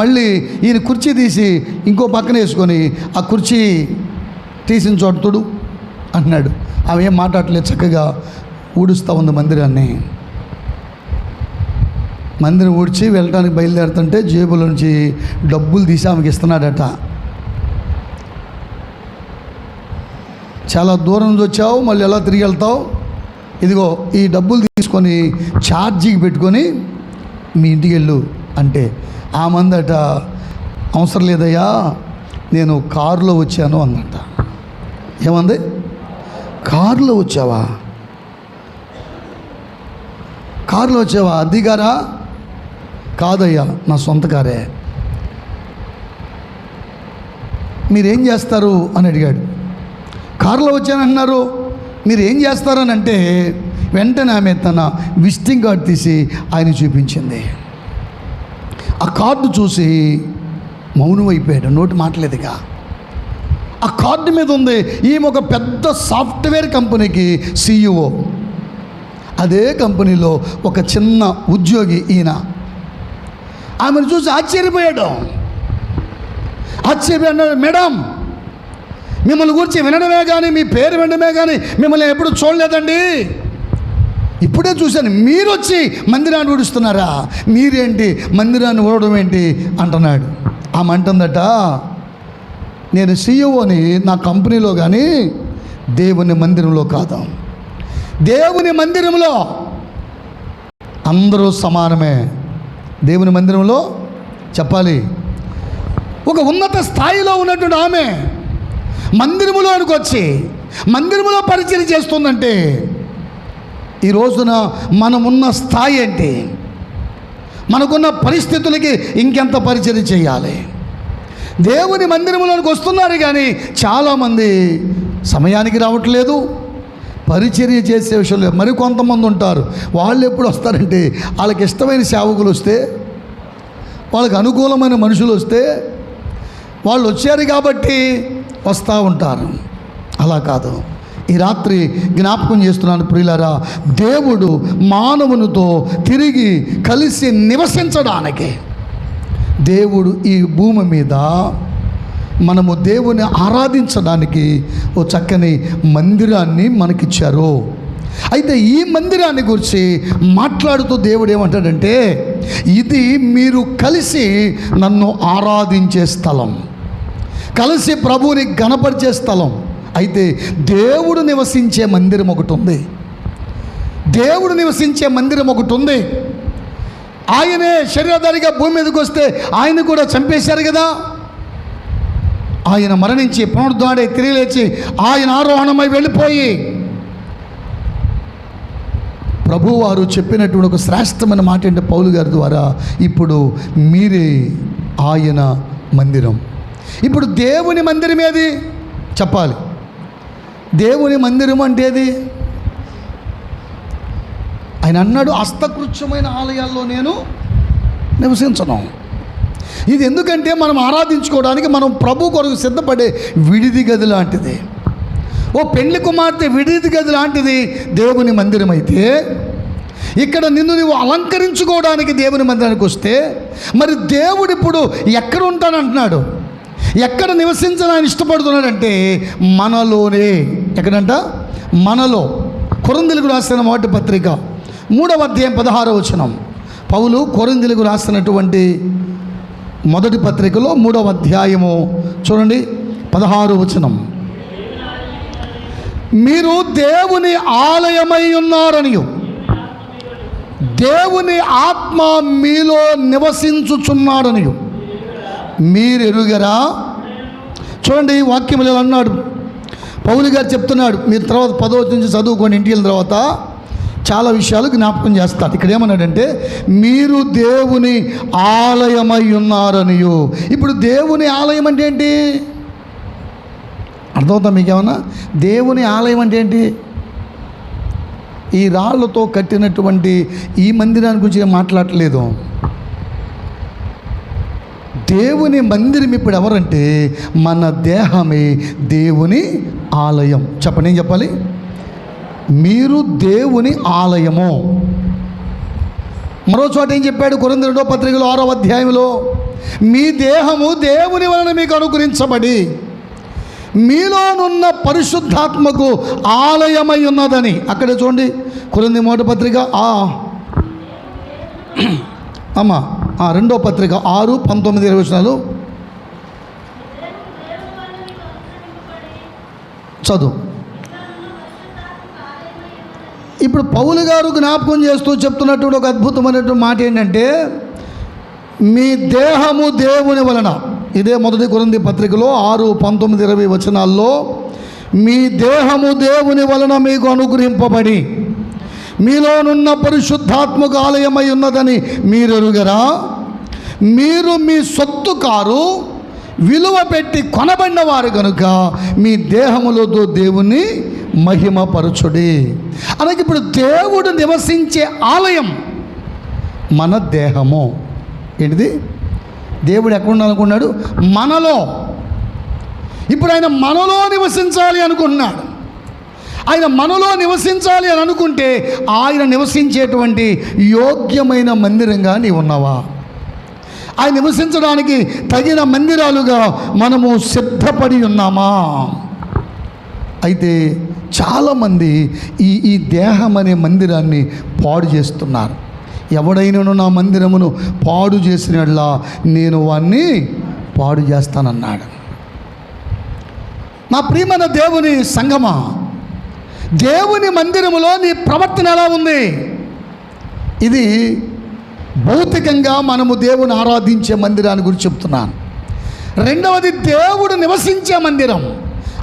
మళ్ళీ ఈయన కుర్చీ తీసి ఇంకో పక్కన వేసుకొని ఆ కుర్చీ తీసిన చోట చూడు అన్నాడు. ఆమె ఏం మాట్లాడలేదు, చక్కగా ఊడుస్తూ ఉంది మందిరాన్ని. మందిరం ఊడ్చి వెళ్ళడానికి బయలుదేరుతుంటే జేబులో నుంచి డబ్బులు తీసి ఆమెకి ఇస్తున్నాడట. చాలా దూరం నుంచి వచ్చావు, మళ్ళీ ఎలా తిరిగి వెళ్తావు? ఇదిగో ఈ డబ్బులు తీసుకొని ఛార్జీకి పెట్టుకొని మీ ఇంటికి వెళ్ళు అంటే, ఆ మందట అవసరం లేదయ్యా, నేను కారులో వచ్చాను అందంట. ఏమంది? కారులో వచ్చావా? కారులో వచ్చావా? అద్దెగారా? కాదయ్యా, నా సొంత కారే. మీరేం చేస్తారు అని అడిగాడు. కారులో వచ్చానంటున్నారు, మీరు ఏం చేస్తారని అంటే, వెంటనే ఆమె తన విజిటింగ్ కార్డు తీసి ఆయన చూపించింది. ఆ కార్డు చూసి మౌనం అయిపోయాడు, నోటి మాటలేదుగా. ఆ కార్డు మీద ఉంది ఈమె ఒక పెద్ద సాఫ్ట్వేర్ కంపెనీకి CEO. అదే కంపెనీలో ఒక చిన్న ఉద్యోగి ఈయన. ఆమెను చూసి ఆశ్చర్యపోయాడు. ఆశ్చర్యపోయాడు, మేడం మిమ్మల్ని గురించి వినడమే కానీ, మీ పేరు వినడమే కానీ మిమ్మల్ని ఎప్పుడు చూడలేదండి. ఇప్పుడే చూశాను, మీరు వచ్చి మందిరాన్ని ఊడుస్తున్నారా, మీరేంటి మందిరాన్ని ఊడడం ఏంటి అంటున్నాడు. ఆమె అంటుందట, నేను సీఈఓని నా కంపెనీలో కానీ దేవుని మందిరంలో కాదు. దేవుని మందిరంలో అందరూ సమానమే. దేవుని మందిరంలో చెప్పాలి, ఒక ఉన్నత స్థాయిలో ఉన్నటువంటి ఆమె మందిరములోనికి వచ్చి మందిరములో పరిచయం చేస్తుందంటే ఈ రోజున మనమున్న స్థాయి ఏంటి, మనకున్న పరిస్థితులకి ఇంకెంత పరిచయం చేయాలి. దేవుని మందిరంలోనికి వస్తున్నారు కానీ చాలామంది సమయానికి రావట్లేదు, పరిచర్య చేసే విషయంలో. మరి కొంతమంది ఉంటారు, వాళ్ళు ఎప్పుడు వస్తారంటే వాళ్ళకి ఇష్టమైన సేవకులు వస్తే, వాళ్ళకి అనుకూలమైన మనుషులు వస్తే వాళ్ళు వచ్చారు కాబట్టి వస్తూ ఉంటారు. అలా కాదు. ఈ రాత్రి జ్ఞాపకం చేస్తున్నాను ప్రియులారా, దేవుడు మానవునితో తిరిగి కలిసి నివసించడానికి దేవుడు ఈ భూమి మీద మనము దేవుని ఆరాధించడానికి ఓ చక్కని మందిరాన్ని మనకిచ్చారు. అయితే ఈ మందిరాన్ని గురించి మాట్లాడుతూ దేవుడు ఏమంటాడంటే, ఇది మీరు కలిసి నన్ను ఆరాధించే స్థలం, కలిసి ప్రభువుని ఘనపరిచే స్థలం. అయితే దేవుడు నివసించే మందిరం ఒకటి ఉంది. దేవుడు నివసించే మందిరం ఒకటి ఉంది. ఆయనే శరీరధారిగా భూమి మీదకి వస్తే ఆయన కూడా చంపేశారు కదా. ఆయన మరణించి పునరుద్ధరణై తిరిగి లేచి ఆయన ఆరోహణమై వెళ్ళిపోయి ప్రభువారు చెప్పినటువంటి ఒక శ్రేష్టమైన మాట అంటే పౌలు గారి ద్వారా, ఇప్పుడు మీరే ఆయన మందిరం. ఇప్పుడు దేవుని మందిరం ఏది చెప్పాలి. దేవుని మందిరం అంటేది ఆయన అన్నాడు, హస్తకృత్యమైన ఆలయాల్లో నేను నివసించను. ఇది ఎందుకంటే మనం ఆరాధించుకోవడానికి మనం ప్రభు కొరకు సిద్ధపడే విడిది గది లాంటిది. ఓ పెళ్లి కుమార్తె విడిది గది లాంటిది దేవుని మందిరం. అయితే ఇక్కడ నిన్ను నువ్వు అలంకరించుకోవడానికి దేవుని మందిరానికి వస్తే, మరి దేవుడు ఇప్పుడు ఎక్కడ ఉంటానంటున్నాడు, ఎక్కడ నివసించాలని ఇష్టపడుతున్నాడంటే మనలోనే. ఎక్కడంట? మనలో. కొరింథీయులకు రాసిన మొదటి పత్రిక 3వ అధ్యాయం 16వ వచనం. పౌలు కొరింథీయులకు రాసినటువంటి మొదటి పత్రికలో 3వ అధ్యాయము చూడండి 16వ వచనం. మీరు దేవుని ఆలయమై ఉన్నారనియు దేవుని ఆత్మ మీలో నివసించుచున్నాడనియు మీరు ఎరుగరా. చూడండి, ఈ వాక్యం ఇలా అన్నాడు. పౌలు గారు చెప్తున్నాడు. మీరు తర్వాత 10వ వచనం నుంచి చదువుకొని ఇంటికి వెళ్ళిన తర్వాత చాలా విషయాలు జ్ఞాపకం చేస్తాడు. ఇక్కడ ఏమన్నాడంటే, మీరు దేవుని ఆలయమై ఉన్నారనియు. ఇప్పుడు దేవుని ఆలయం అంటే ఏంటి అర్థమవుతా మీకేమన్నా? దేవుని ఆలయం అంటే ఏంటి? ఈ రాళ్లతో కట్టినటువంటి ఈ మందిరాన్ని గురించి నేను మాట్లాడట్లేదు. దేవుని మందిరం ఇప్పుడు ఎవరంటే మన దేహమే దేవుని ఆలయం. చెప్పండి, ఏం చెప్పాలి? మీరు దేవుని ఆలయము. మరో చోట ఏం చెప్పాడు? కొరింథీ 2వ పత్రికలో 6వ అధ్యాయంలో, మీ దేహము దేవుని వలన మీకు అనుగ్రహించబడి మీలోనున్న పరిశుద్ధాత్మకు ఆలయమై ఉన్నదని. అక్కడే చూడండి, కొరింథీ 1వ పత్రిక 2వ పత్రిక 6, 19, 20 వచనాలు చదువు. ఇప్పుడు పౌలు గారు జ్ఞాపకం చేస్తూ చెప్తున్నటువంటి ఒక అద్భుతమైనటువంటి మాట ఏంటంటే, మీ దేహము దేవుని వలన. ఇదే మొదటి కొరింథీ పత్రికలో 6, 19, 20 వచనాల్లో, మీ దేహము దేవుని వలన మీకు అనుగ్రహింపబడి మీలోనున్న పరిశుద్ధాత్మక ఆలయమై ఉన్నదని మీరు ఎరుగరా. మీరు మీ సొత్తు కారు, విలువ పెట్టి కొనబడిన వారు కనుక మీ దేహములతో దేవుని మహిమపరచుడి. అలాగే ఇప్పుడు దేవుడు నివసించే ఆలయం మన దేహము. ఏంటిది? దేవుడు ఎక్కడ ఉండాలనుకున్నాడు? మనలో. ఇప్పుడు ఆయన మనలో నివసించాలి అనుకుంటున్నాడు. ఆయన మనలో నివసించాలి అని అనుకుంటే ఆయన నివసించేటువంటి యోగ్యమైన మందిరంగా నీవు ఉన్నావా? ఆయన నివసించడానికి తగిన మందిరాలుగా మనము సిద్ధపడి ఉన్నామా? అయితే చాలామంది ఈ దేహం అనే మందిరాన్ని పాడు చేస్తున్నారు. ఎవడైనాను నా మందిరమును పాడు చేసినట్లా నేను వాణ్ణి పాడు చేస్తానన్నాడు. నా ప్రియమైన దేవుని సంగమా, దేవుని మందిరములో నీ ప్రవర్తన ఎలా ఉంది? ఇది భౌతికంగా మనము దేవుని ఆరాధించే మందిరాన్ని గురించి చెప్తున్నాను. రెండవది దేవుడు నివసించే మందిరం,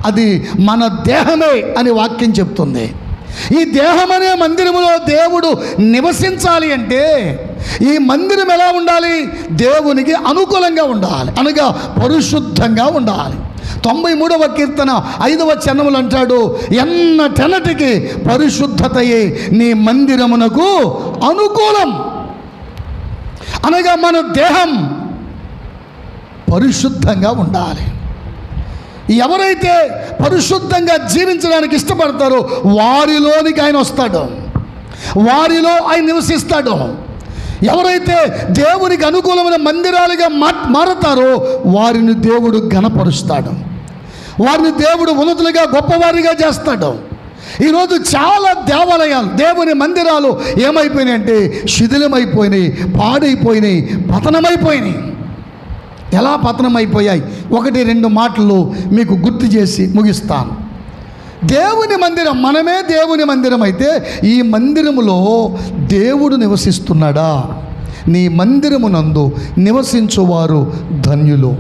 అది మన దేహమే అని వాక్యం చెప్తుంది. ఈ దేహం అనే మందిరములో దేవుడు నివసించాలి అంటే ఈ మందిరం ఎలా ఉండాలి? దేవునికి అనుకూలంగా ఉండాలి, అనగా పరిశుద్ధంగా ఉండాలి. 93వ కీర్తన 5వ చరణములు అంటాడు, ఎన్నటెన్నటికి పరిశుద్ధతయే నీ మందిరమునకు అనుకూలం. అనగా మన దేహం పరిశుద్ధంగా ఉండాలి. ఎవరైతే పరిశుద్ధంగా జీవించడానికి ఇష్టపడతారో వారిలోనికి ఆయన వస్తాడు, వారిలో ఆయన నివసిస్తాడు. ఎవరైతే దేవునికి అనుకూలమైన మందిరాలుగా మారతారో వారిని దేవుడు ఘనపరుస్తాడు, వారిని దేవుడు ఉన్నతులుగా గొప్పవారిగా చేస్తాడు. ఈరోజు చాలా దేవాలయాలు, దేవుని మందిరాలు ఏమైపోయినాయి అంటే శిథిలమైపోయినాయి, పాడైపోయినాయి, పతనమైపోయినాయి. ఎలా పతనమైపోయాయి? 1-2 మాటలు మీకు గుర్తు చేసి ముగిస్తాను. దేవుని మందిరం, మనమే దేవుని మందిరం అయితే ఈ మందిరములో దేవుడు నివసిస్తున్నాడా? నీ మందిరమునందు నివసించువారు ధన్యులు.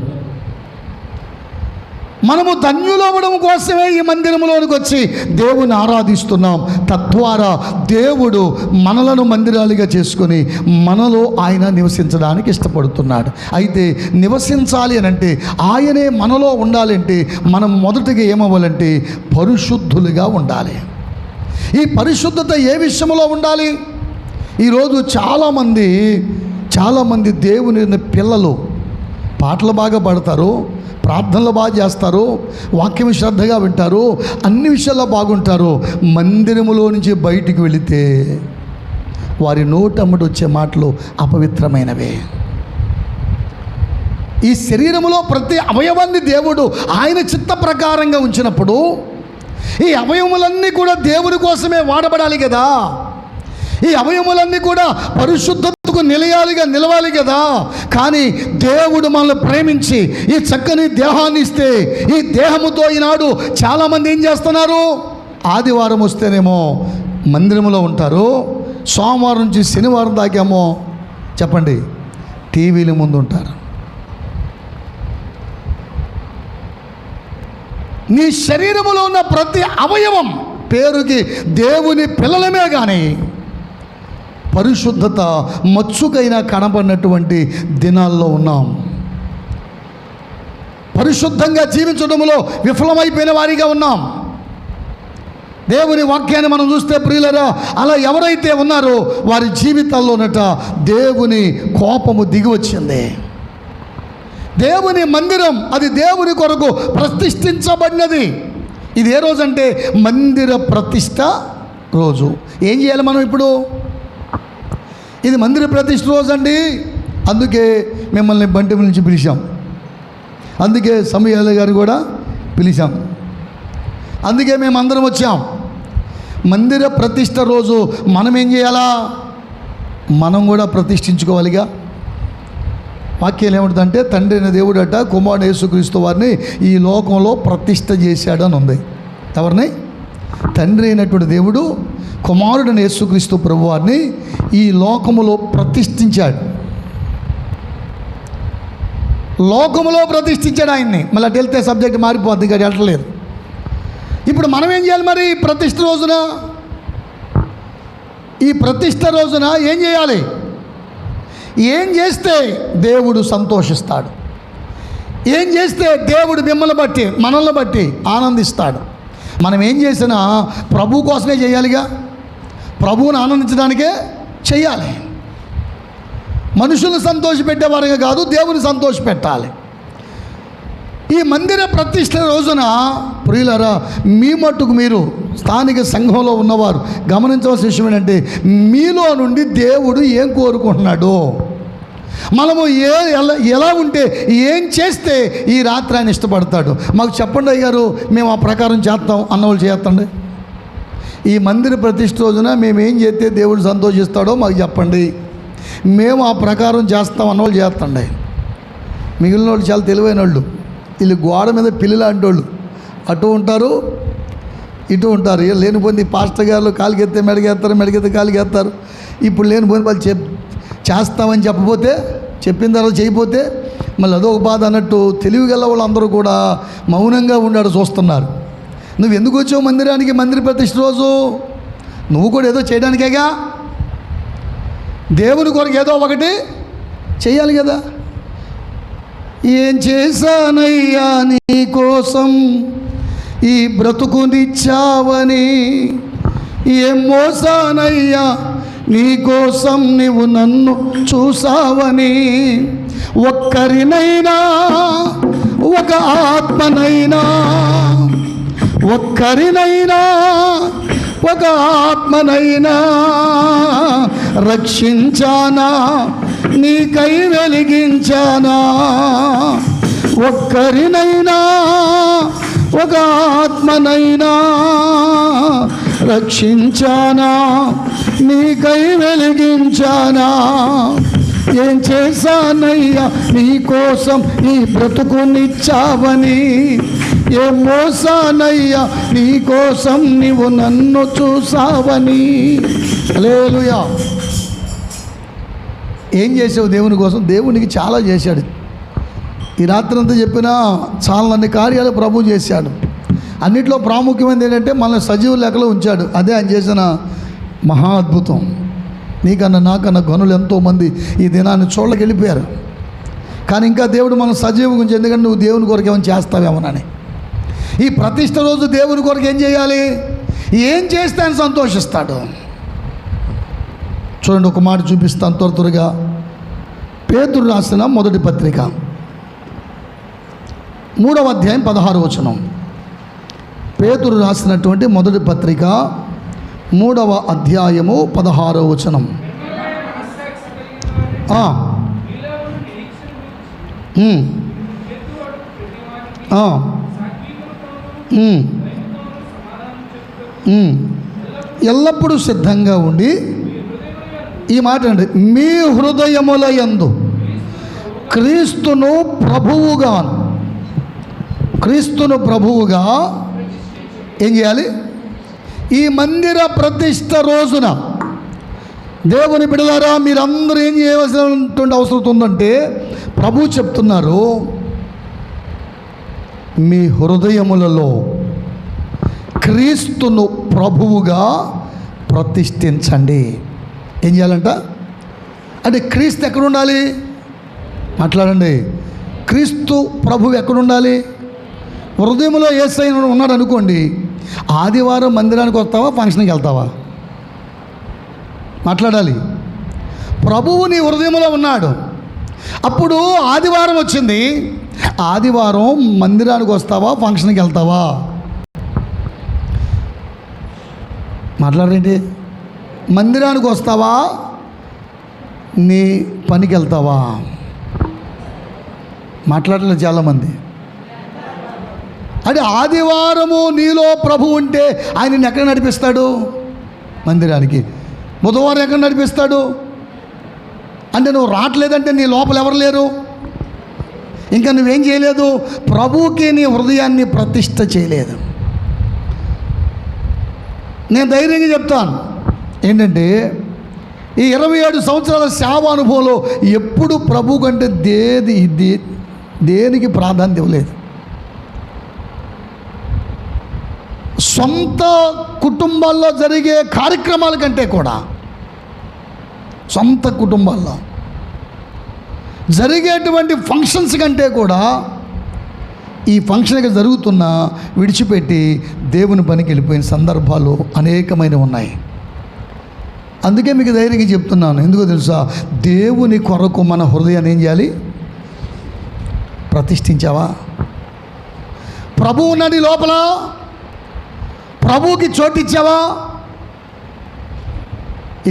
మనము ధన్యులవ్వడం కోసమే ఈ మందిరంలోనికి వచ్చి దేవుని ఆరాధిస్తున్నాం. తద్వారా దేవుడు మనలను మందిరాలుగా చేసుకొని మనలో ఆయన నివసించడానికి ఇష్టపడుతున్నాడు. అయితే నివసించాలి అని అంటే, ఆయనే మనలో ఉండాలంటే మనం మొదటిగా ఏమవ్వాలంటే పరిశుద్ధులుగా ఉండాలి. ఈ పరిశుద్ధత ఏ విషయంలో ఉండాలి? ఈరోజు చాలామంది దేవుని పిల్లలు పాటలు బాగా పాడతారు, ప్రార్థనలు బాగా చేస్తారు, వాక్యం శ్రద్ధగా వింటారు, అన్ని విషయాల్లో బాగుంటారు. మందిరములో నుంచి బయటికి వెళితే వారి నోటమ్మటి వచ్చే మాటలు అపవిత్రమైనవే. ఈ శరీరములో ప్రతి అవయవాన్ని దేవుడు ఆయన చిత్త ప్రకారంగా ఉంచినప్పుడు ఈ అవయవములన్నీ కూడా దేవుని కోసమే వాడబడాలి కదా. ఈ అవయవములన్నీ కూడా పరిశుద్ధతకు నిలవాలి కదా. కానీ దేవుడు మనల్ని ప్రేమించి ఈ చక్కని దేహాన్ని ఇస్తే ఈ దేహముతో ఈనాడు చాలామంది ఏం చేస్తున్నారు? ఆదివారం వస్తేనేమో మందిరంలో ఉంటారు, సోమవారం నుంచి శనివారం దాకేమో చెప్పండి టీవీల ముందు ఉంటారు. నీ శరీరములో ఉన్న ప్రతి అవయవం పేరుకి దేవుని పిల్లలమే కానీ పరిశుద్ధత మచ్చుకైనా కనబడినటువంటి దినాల్లో ఉన్నాం. పరిశుద్ధంగా జీవించడంలో విఫలమైపోయిన వారిగా ఉన్నాం. దేవుని వాక్యాన్ని మనం చూస్తే ప్రియులరా, అలా ఎవరైతే ఉన్నారో వారి జీవితాల్లోనట దేవుని కోపము దిగి వచ్చింది. దేవుని మందిరం అది దేవుని కొరకు ప్రతిష్ఠించబడినది. ఇది ఏ రోజు అంటే మందిర ప్రతిష్ట రోజు. ఏం చేయాలి మనం ఇప్పుడు? ఇది మందిర ప్రతిష్ఠ రోజు అండి. అందుకే మిమ్మల్ని బంటి నుంచి పిలిచాం, అందుకే సమయాల గారు కూడా పిలిచాం, అందుకే మేము అందరం వచ్చాం. మందిర ప్రతిష్ఠ రోజు మనం ఏం చేయాలా? మనం కూడా ప్రతిష్ఠించుకోవాలిగా. వాక్యం ఏమిటంటే తండ్రి అయిన దేవుడు అట కుమారుడు యేసుక్రీస్తు వారిని ఈ లోకంలో ప్రతిష్ఠ చేశాడు అని ఉంది. ఎవరిని? తండ్రి అయినటువంటి దేవుడు కుమారుడైన యేసుక్రీస్తు ప్రభు వారిని ఈ లోకములో ప్రతిష్ఠించాడు. లోకములో ప్రతిష్ఠించాడు ఆయన్ని. మళ్ళీ అటు వెళ్తే సబ్జెక్ట్ మారిపోద్ది, ఇక్కడ వెళ్ళట్లేదు. ఇప్పుడు మనం ఏం చేయాలి మరి? ప్రతిష్ఠ రోజున, ఈ ప్రతిష్ఠ రోజున ఏం చేయాలి? ఏం చేస్తే దేవుడు సంతోషిస్తాడు? ఏం చేస్తే దేవుడు మిమ్మల్ని బట్టి మనల్ని బట్టి ఆనందిస్తాడు? మనం ఏం చేసినా ప్రభు కోసమే చేయాలిగా. ప్రభువుని ఆనందించడానికే చేయాలి. మనుషులను సంతోషపెట్టేవారుగా కాదు, దేవుని సంతోషపెట్టాలి. ఈ మందిర ప్రతిష్ఠ రోజున ప్రియులారా, మీ మట్టుకు మీరు స్థానిక సంఘంలో ఉన్నవారు గమనించవలసిన విషయం ఏంటంటే, మీలో నుండి దేవుడు ఏం కోరుకుంటున్నాడు, మనము ఎలా ఉంటే, ఏం చేస్తే ఈ రాత్రి ఆయన ఇష్టపడతాడు, మాకు చెప్పండి అయ్యారు, మేము ఆ ప్రకారం చేస్తాం అన్నవాళ్ళు చేస్తండి. ఈ మందిర ప్రతిష్ఠ రోజున మేము ఏం చేస్తే దేవుడు సంతోషిస్తాడో మాకు చెప్పండి, మేము ఆ ప్రకారం చేస్తాం అన్న వాళ్ళు చేస్తండి. మిగిలిన వాళ్ళు చాలా తెలివైన వాళ్ళు, వీళ్ళు గోడ మీద పిల్లి లాంటి వాళ్ళు, అటు ఉంటారు ఇటు ఉంటారు. లేనిపోయింది పాస్టర్ గారు కాలికెత్తే మెడగేస్తారు, మెడగెత్తే కాలికేస్తారు. ఇప్పుడు లేనిపోయింది వాళ్ళు చేస్తామని చెప్పపోతే, చెప్పిన తర్వాత చేయకపోతే మళ్ళీ అదొక బాధ అన్నట్టు తెలివిగల వాళ్ళందరూ కూడా మౌనంగా ఉన్నాడు చూస్తున్నారు. నువ్వు ఎందుకు వచ్చావు మందిరానికి? మందిర ప్రతిష్ఠ రోజు నువ్వు కూడా ఏదో చేయడానికేగా, దేవుని కొరకు ఏదో ఒకటి చెయ్యాలి కదా. ఏం చేశానయ్యా నీ కోసం ఈ బ్రతుకునిచ్చావని, ఏం మోసానయ్యా నీ కోసం నీవు నన్ను చూసావని, ఒక్కరినైనా ఒక ఆత్మనైనా, ఒక్కరినైనా ఒక ఆత్మనైనా రక్షించానా, నీకై వెలిగించానా. ఒక్కరినైనా ఒక ఆత్మనైనా రక్షించానా, నీకై వెలిగించానా. ఏం చేశానయ్యా నీ కోసం ఈ బ్రతుకునిచ్చావని, ఏం మోసానయ్యా నీ కోసం నీవు నన్ను చూసావని. హల్లెలూయా. ఏం చేసావు దేవుని కోసం? దేవునికి చాలా చేశాడు. ఈ రాత్రి అంతా చెప్పినా చాలాన్ని కార్యాలు ప్రభు చేశాడు. అన్నిట్లో ప్రాముఖ్యమైనది ఏంటంటే మనల్ని సజీవ లెక్కలో ఉంచాడు. అదే ఆయన చేసిన మహా అద్భుతం. నీకన్నా నాకన్నా గనులు ఎంతోమంది ఈ దినాన్ని చూడలేక వెళ్ళిపోయారు. కానీ ఇంకా దేవుడు మనం సజీవంగా ఉంచి, ఎందుకంటే నువ్వు దేవుని కొరకు ఏమైనా చేస్తావేమోనని. ఈ ప్రతిష్ఠ రోజు దేవుని కొరకు ఏం చేయాలి? ఏం చేస్తే ఆయన సంతోషిస్తాడు. చూడండి, ఒక మాట చూపిస్తాను త్వరగా. పేతురు రాసిన మొదటి పత్రిక 3వ అధ్యాయం 16వ వచనం. పేతురు రాసినటువంటి మొదటి పత్రిక 3వ అధ్యాయము 16వ వచనం. ఎల్లప్పుడూ సిద్ధంగా ఉండి, ఈ మాట అండి, మీ హృదయముల యందు క్రీస్తును ప్రభువుగా ఏం చేయాలి? ఈ మందిర ప్రతిష్ఠ రోజున దేవుని బిడ్డలారా, మీరందరూ ఏం చేయవలసినటువంటి అవసరం ఉందంటే, ప్రభు చెప్తున్నారు, మీ హృదయములలో క్రీస్తును ప్రభువుగా ప్రతిష్ఠించండి. ఏం చేయాలంట? అంటే క్రీస్తు ఎక్కడ ఉండాలి? మాట్లాడండి. క్రీస్తు ప్రభువు ఎక్కడ ఉండాలి? హృదయంలో యేసయ్య ఉన్నాడు అనుకోండి, ఆదివారం మందిరానికి వస్తావా, ఫంక్షన్కి వెళ్తావా? మాట్లాడాలి. ప్రభువు నీ హృదయంలో ఉన్నాడు. అప్పుడు ఆదివారం వచ్చింది, ఆదివారం మందిరానికి వస్తావా, ఫంక్షన్కి వెళ్తావా? మాట్లాడండి. మందిరానికి వస్తావా, నీ పనికి వెళ్తావా? మాట్లాడలేదు చాలామంది. అంటే ఆదివారము నీలో ప్రభు ఉంటే ఆయన ఎక్కడ నడిపిస్తాడు? మందిరానికి. బుధవారం ఎక్కడ నడిపిస్తాడు? అంటే నువ్వు రావట్లేదంటే నీ లోపల ఎవరు లేరు, ఇంకా నువ్వేం చేయలేదు, ప్రభువుకి నీ హృదయాన్ని ప్రతిష్ఠ చేయలేదు. నేను ధైర్యంగా చెప్తాను ఏంటంటే, ఈ 27 సంవత్సరాల సేవ అనుభవంలో ఎప్పుడు ప్రభు కంటే దేనికి ప్రాధాన్యత ఇవ్వలేదు. సొంత కుటుంబాల్లో జరిగే కార్యక్రమాల కంటే కూడా, సొంత కుటుంబాల్లో జరిగేటువంటి ఫంక్షన్స్ కంటే కూడా, ఈ ఫంక్షన్కి జరుగుతున్న విడిచిపెట్టి దేవుని పనికి వెళ్ళిపోయిన సందర్భాలు అనేకమైనవి ఉన్నాయి. అందుకే మీకు ధైర్యంగా చెప్తున్నాను. ఎందుకో తెలుసా? దేవుని కొరకు మన హృదయాన్ని ఏం చేయాలి? ప్రతిష్ఠించావా? ప్రభువు ఉన్నది లోపల, ప్రభువుకి చోటిచ్చావా?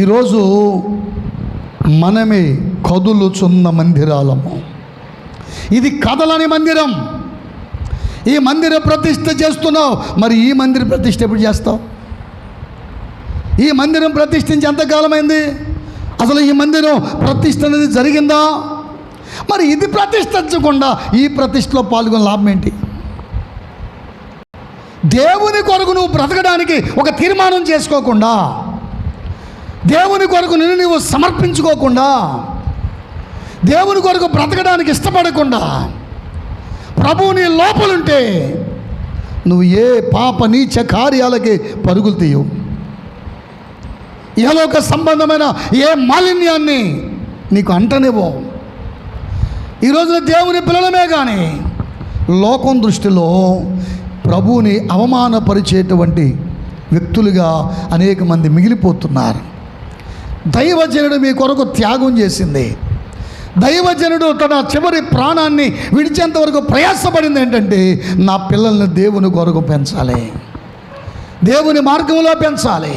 ఈరోజు మనమే కదులుచున్న మందిరాలము. ఇది కదలని మందిరం. ఈ మందిర ప్రతిష్ఠ చేస్తున్నావు, మరి ఈ మందిర ప్రతిష్ఠ ఎప్పుడు చేస్తావు? ఈ మందిరం ప్రతిష్ఠించి ఎంతకాలమైంది? అసలు ఈ మందిరం ప్రతిష్ఠ అనేది జరిగిందా? మరి ఇది ప్రతిష్ఠించకుండా ఈ ప్రతిష్టలో పాల్గొనే లాభం ఏంటి? దేవుని కొరకు నువ్వు బ్రతకడానికి ఒక తీర్మానం చేసుకోకుండా, దేవుని కొరకు నిన్ను నువ్వు సమర్పించుకోకుండా, దేవుని కొరకు బ్రతకడానికి ఇష్టపడకుండా ప్రభువు నీ లోపలుంటే నువ్వు ఏ పాప నీచ కార్యాలకి పరుగులు తీయవు. ఇహలోక సంబంధమైన ఏ మాలిన్యాన్ని నీకు అంటనివ్వు. ఈరోజున దేవుని పిల్లలమే కానీ లోకం దృష్టిలో ప్రభువుని అవమానపరిచేటువంటి వ్యక్తులుగా అనేక మంది మిగిలిపోతున్నారు. దైవజనుడు మీ కొరకు త్యాగం చేసింది, దైవజనుడు తన చివరి ప్రాణాన్ని విడిచేంత వరకు ప్రయాసపడింది ఏంటంటే, నా పిల్లల్ని దేవుని కొరకు పెంచాలి, దేవుని మార్గంలో పెంచాలి.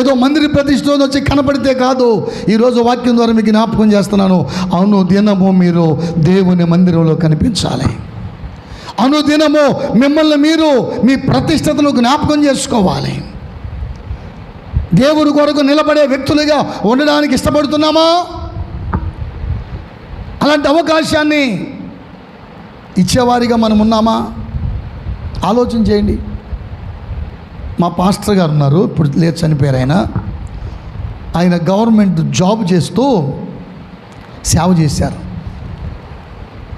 ఏదో మందిర ప్రతిష్ఠ వచ్చి కనపడితే కాదు. ఈరోజు వాక్యం ద్వారా మీకు జ్ఞాపకం చేస్తున్నాను, అనుదినము మీరు దేవుని మందిరంలో కనిపించాలి. అనుదినము మిమ్మల్ని మీరు మీ ప్రతిష్టతను జ్ఞాపకం చేసుకోవాలి. దేవుని కొరకు నిలబడే వ్యక్తులుగా ఉండడానికి ఇష్టపడుతున్నామా? అలాంటి అవకాశాన్ని ఇచ్చేవారిగా మనం ఉన్నామా? ఆలోచన చేయండి. మా పాస్టర్ గారు ఉన్నారు, ఇప్పుడు లేదు, చనిపోయారు. ఆయన గవర్నమెంట్ జాబ్ చేస్తూ సేవ చేశారు.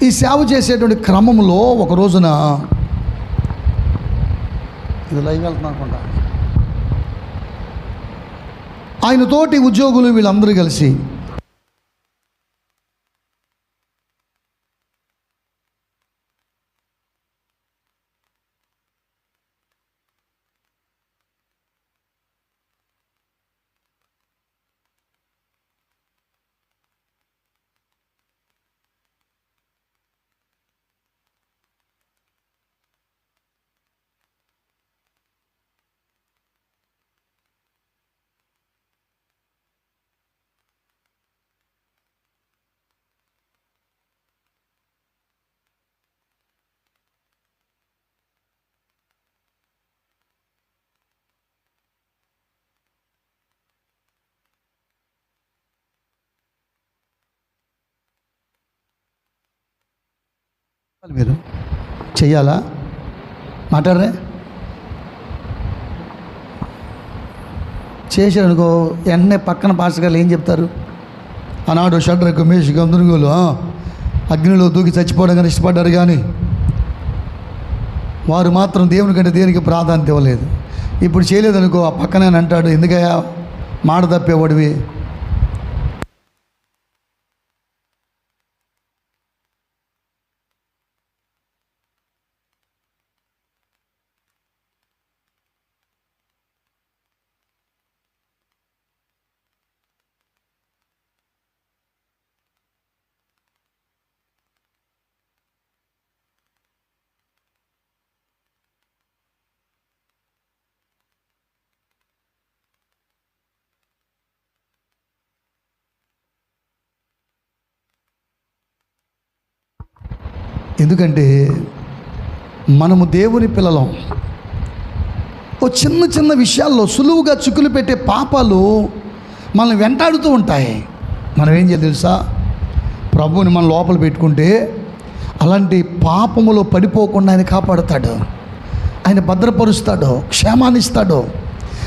ఈ సేవ చేసేటువంటి క్రమంలో ఒక రోజున, ఇది లైవ్ వెళ్తున్నా అనుకుంటా, ఆయన తోటి ఉద్యోగులు వీళ్ళందరూ కలిసి మీరు చెయ్యాలా? మాట్లాడరే? చేశారనుకో వెంటనే పక్కన పాస్టర్ గారు ఏం చెప్తారు? ఆనాడు షడ్రకు మేషకు గంధర్వులు అగ్నిలో దూకి చచ్చిపోవడం కానీ ఇష్టపడ్డారు, కానీ వారు మాత్రం దేవుని కంటే దేనికి ప్రాధాన్యత ఇవ్వలేదు. ఇప్పుడు చేయలేదనుకో ఆ పక్కనే అంటాడు, ఎందుకయ్యా మాట తప్పేవాడివి. ఎందుకంటే మనము దేవుని పిల్లలం. ఓ చిన్న చిన్న విషయాల్లో సులువుగా చిక్కులు పెట్టే పాపాలు మనల్ని వెంటాడుతూ ఉంటాయి. మనం ఏం చేయాలి తెలుసా? ప్రభువుని మన లోపల పెట్టుకుంటే అలాంటి పాపములో పడిపోకుండా ఆయన కాపాడుతాడు, ఆయన భద్రపరుస్తాడు, క్షేమాన్ని ఇస్తాడు.